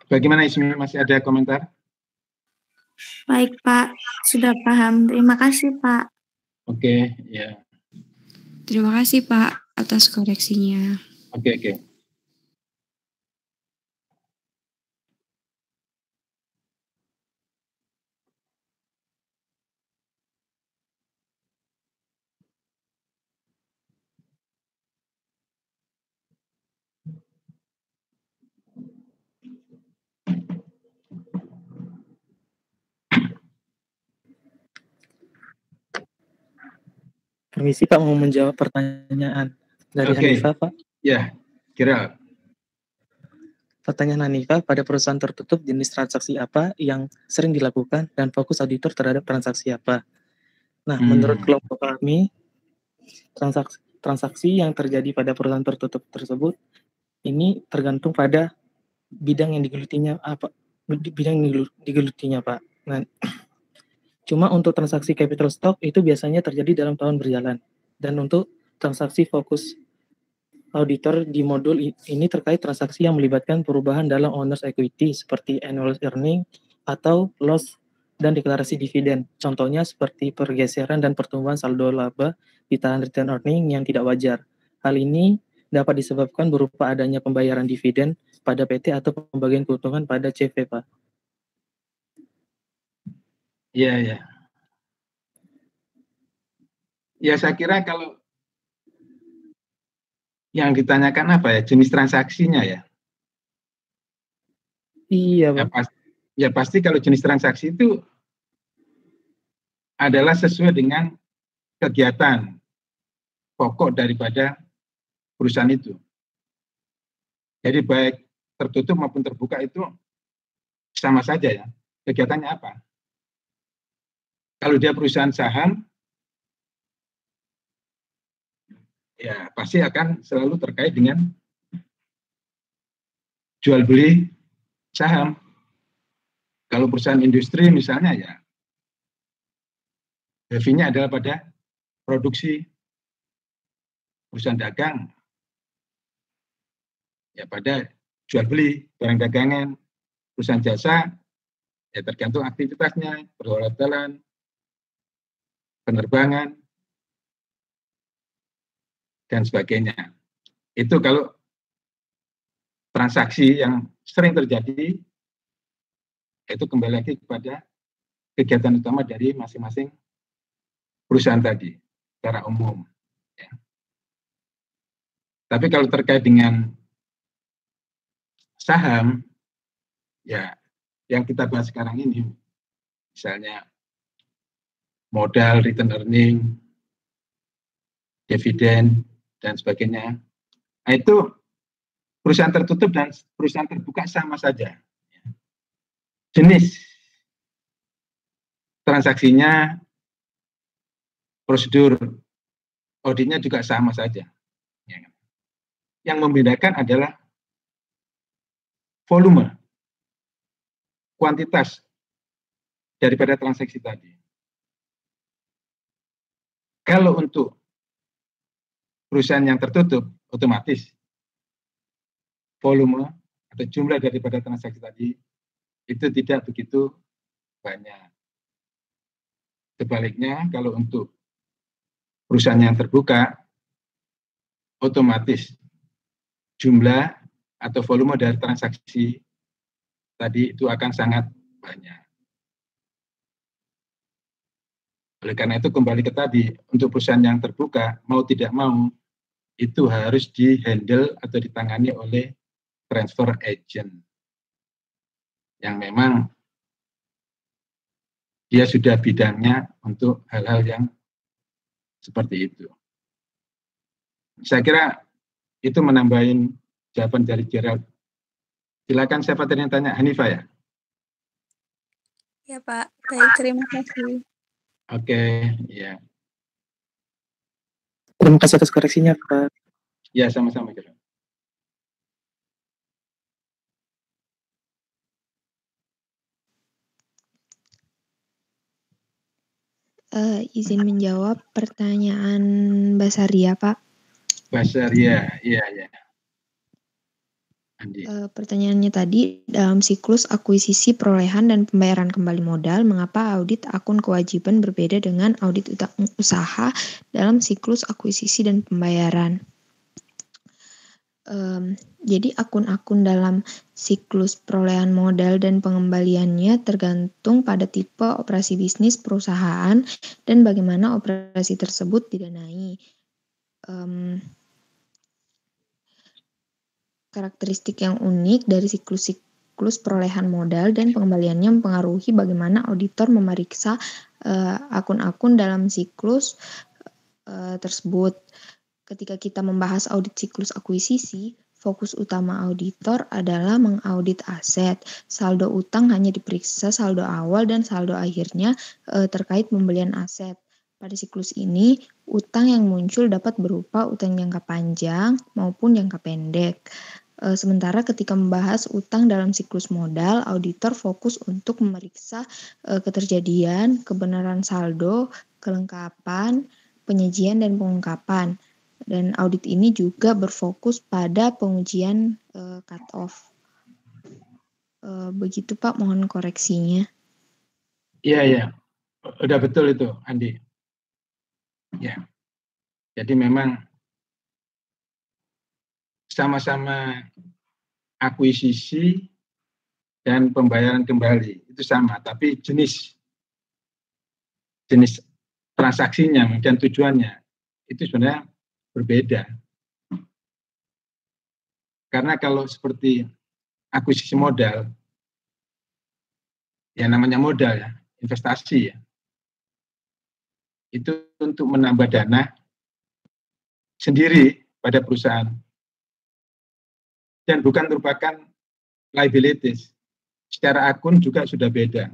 Bagaimana Ismi, masih ada komentar? Baik, Pak. Sudah paham. Terima kasih, Pak. Oke, ya. Terima kasih, Pak, atas koreksinya. Oke. Permisi Pak, mau menjawab pertanyaan dari Hanifah Pak. Ya, kira. Pertanyaan Hanifah, pada perusahaan tertutup jenis transaksi apa yang sering dilakukan dan fokus auditor terhadap transaksi apa? Nah, menurut kelompok kami, transaksi yang terjadi pada perusahaan tertutup tersebut ini tergantung pada bidang yang digelutinya Pak. Nah, cuma untuk transaksi capital stock itu biasanya terjadi dalam tahun berjalan. Dan untuk transaksi fokus auditor di modul ini terkait transaksi yang melibatkan perubahan dalam owner's equity seperti annual earning atau loss dan deklarasi dividen. Contohnya seperti pergeseran dan pertumbuhan saldo laba di tahan return earning yang tidak wajar. Hal ini dapat disebabkan berupa adanya pembayaran dividen pada PT atau pembagian keuntungan pada CV, Pak. Iya, ya. Ya, saya kira kalau yang ditanyakan apa ya, jenis transaksinya ya? Iya, Pak. Ya pasti kalau jenis transaksi itu adalah sesuai dengan kegiatan pokok daripada perusahaan itu. Jadi baik tertutup maupun terbuka itu sama saja ya. Kegiatannya apa? Kalau dia perusahaan saham, ya pasti akan selalu terkait dengan jual beli saham. Kalau perusahaan industri misalnya ya, heavy-nya adalah pada produksi. Perusahaan dagang, ya pada jual beli barang dagangan. Perusahaan jasa, ya tergantung aktivitasnya, perhotelan, penerbangan, dan sebagainya. Itu kalau transaksi yang sering terjadi, itu kembali lagi kepada kegiatan utama dari masing-masing perusahaan tadi, secara umum. Ya. Tapi kalau terkait dengan saham, ya yang kita bahas sekarang ini, misalnya modal, return earning, dividen, dan sebagainya. Nah, itu perusahaan tertutup dan perusahaan terbuka sama saja. Jenis transaksinya, prosedur auditnya juga sama saja. Yang membedakan adalah volume, kuantitas daripada transaksi tadi. Kalau untuk perusahaan yang tertutup, otomatis volume atau jumlah daripada transaksi tadi itu tidak begitu banyak. Sebaliknya, kalau untuk perusahaan yang terbuka, otomatis jumlah atau volume dari transaksi tadi itu akan sangat banyak. Oleh karena itu kembali ke tadi, untuk perusahaan yang terbuka, mau tidak mau, itu harus di-handle atau ditangani oleh transfer agent. Yang memang dia sudah bidangnya untuk hal-hal yang seperti itu. Saya kira itu menambahin jawaban dari Gerald. Silakan siapa tadi yang tanya? Hanifah ya? Ya Pak, baik, terima kasih. Oke, ya. Terima kasih atas koreksinya, Pak. Ya, sama-sama, Gerald. Izin menjawab pertanyaan Basaria, Pak. Basaria, iya. Pertanyaannya tadi, dalam siklus akuisisi perolehan dan pembayaran kembali modal, mengapa audit akun kewajiban berbeda dengan audit usaha dalam siklus akuisisi dan pembayaran? Jadi akun-akun dalam siklus perolehan modal dan pengembaliannya tergantung pada tipe operasi bisnis perusahaan dan bagaimana operasi tersebut didanai. Karakteristik yang unik dari siklus perolehan modal dan pengembaliannya mempengaruhi bagaimana auditor memeriksa akun-akun dalam siklus tersebut. Ketika kita membahas audit siklus akuisisi, fokus utama auditor adalah mengaudit aset. Saldo utang hanya diperiksa saldo awal dan saldo akhirnya terkait pembelian aset. Pada siklus ini, utang yang muncul dapat berupa utang jangka panjang maupun jangka pendek. Sementara ketika membahas utang dalam siklus modal, auditor fokus untuk memeriksa keterjadian, kebenaran saldo, kelengkapan, penyajian, dan pengungkapan. Dan audit ini juga berfokus pada pengujian cut-off. Begitu Pak, mohon koreksinya. Iya. Udah betul itu, Andi. Ya. Jadi memang sama-sama akuisisi dan pembayaran kembali itu sama, tapi jenis transaksinya dan tujuannya itu sebenarnya berbeda. Karena kalau seperti akuisisi modal, ya namanya modal ya, investasi ya, itu untuk menambah dana sendiri pada perusahaan dan bukan merupakan liabilities. Secara akun juga sudah beda.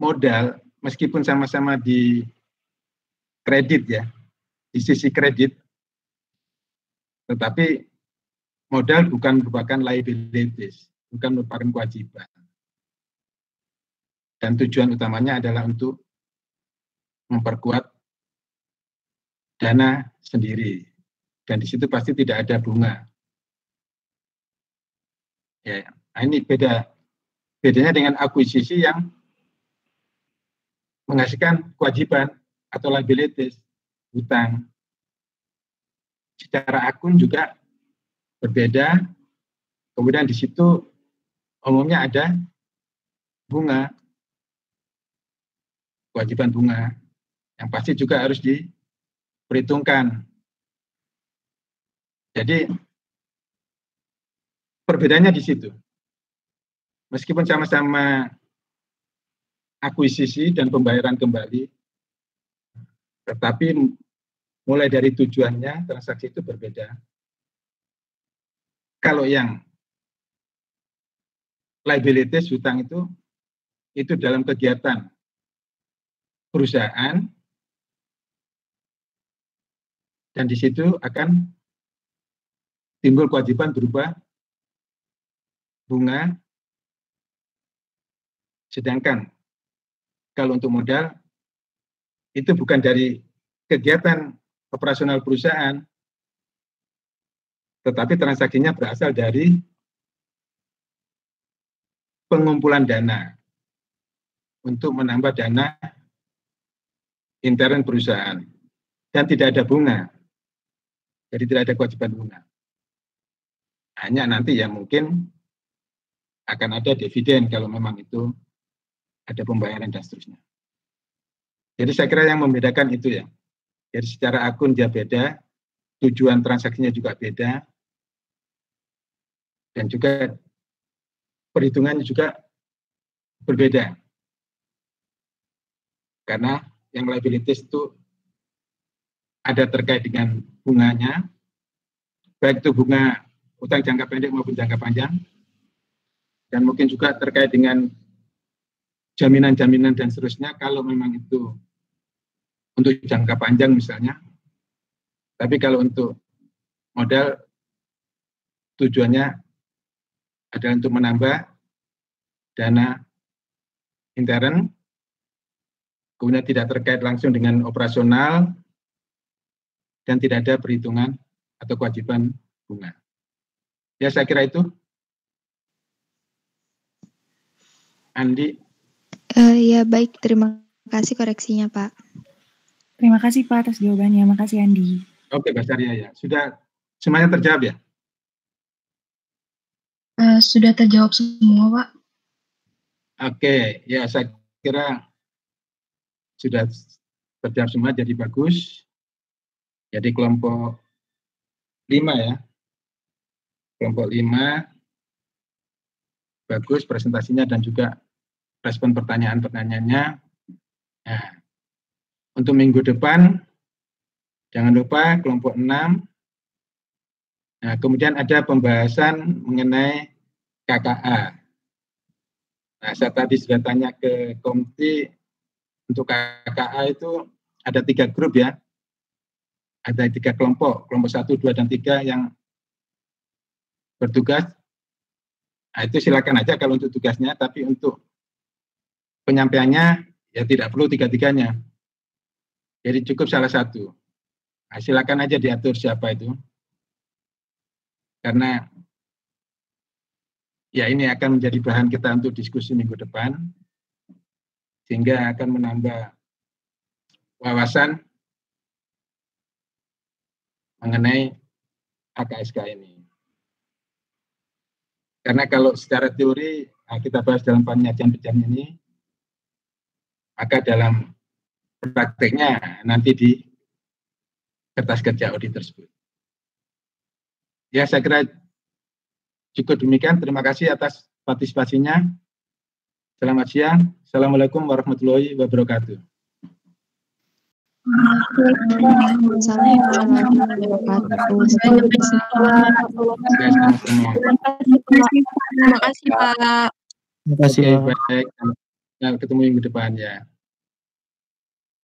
Modal meskipun sama-sama di kredit ya, di sisi kredit, tetapi modal bukan merupakan liabilities, bukan merupakan kewajiban. Dan tujuan utamanya adalah untuk memperkuat dana sendiri. Dan di situ pasti tidak ada bunga. Ya, ini bedanya dengan akuisisi yang menghasilkan kewajiban atau liabilities, hutang. Secara akun juga berbeda. Kemudian di situ umumnya ada bunga, kewajiban bunga, yang pasti juga harus diperhitungkan. Jadi perbedaannya di situ. Meskipun sama-sama akuisisi dan pembayaran kembali, tetapi mulai dari tujuannya transaksi itu berbeda. Kalau yang liabilities, hutang itu dalam kegiatan perusahaan, dan di situ akan timbul kewajiban berupa bunga. Sedangkan kalau untuk modal, itu bukan dari kegiatan operasional perusahaan, tetapi transaksinya berasal dari pengumpulan dana untuk menambah dana intern perusahaan. Dan tidak ada bunga. Jadi tidak ada kewajiban bunga. Hanya nanti ya mungkin akan ada dividen kalau memang itu ada pembayaran dan seterusnya. Jadi saya kira yang membedakan itu ya. Jadi secara akun dia beda, tujuan transaksinya juga beda, dan juga perhitungannya juga berbeda. Karena yang liabilities itu ada terkait dengan bunganya, baik itu bunga utang jangka pendek maupun jangka panjang, dan mungkin juga terkait dengan jaminan-jaminan dan seterusnya kalau memang itu untuk jangka panjang misalnya. Tapi kalau untuk modal tujuannya adalah untuk menambah dana intern, kemudian tidak terkait langsung dengan operasional, dan tidak ada perhitungan atau kewajiban bunga. Ya, saya kira itu. Andi. Ya, baik. Terima kasih koreksinya, Pak. Terima kasih, Pak, atas jawabannya. Makasih, Andi. Oke, Mbak Saria, ya. Sudah semuanya terjawab ya? Sudah terjawab semua, Pak. Oke, ya saya kira sudah terjawab semua, jadi bagus. Jadi kelompok 5 ya. Kelompok 5 bagus presentasinya dan juga respon pertanyaan-pertanyaannya. Nah, Untuk minggu depan, jangan lupa kelompok 6. Nah, kemudian ada pembahasan mengenai KKA. Nah, saya tadi sudah tanya ke komite, untuk KKA itu ada 3 grup ya. Ada 3 kelompok 1, 2, dan 3 yang bertugas. Nah, itu silakan aja kalau untuk tugasnya, tapi untuk penyampaiannya ya tidak perlu 3-3-nya. Jadi cukup salah satu. Nah, silakan aja diatur siapa itu. Karena ya ini akan menjadi bahan kita untuk diskusi minggu depan, sehingga akan menambah wawasan mengenai HKSK ini. Karena kalau secara teori kita bahas dalam penyajian ini, maka dalam prakteknya nanti di kertas kerja audit tersebut. Ya, saya kira cukup demikian. Terima kasih atas partisipasinya. Selamat siang. Assalamualaikum warahmatullahi wabarakatuh. Terima kasih, Pak. Oke, baik. Ketemu minggu depan ya.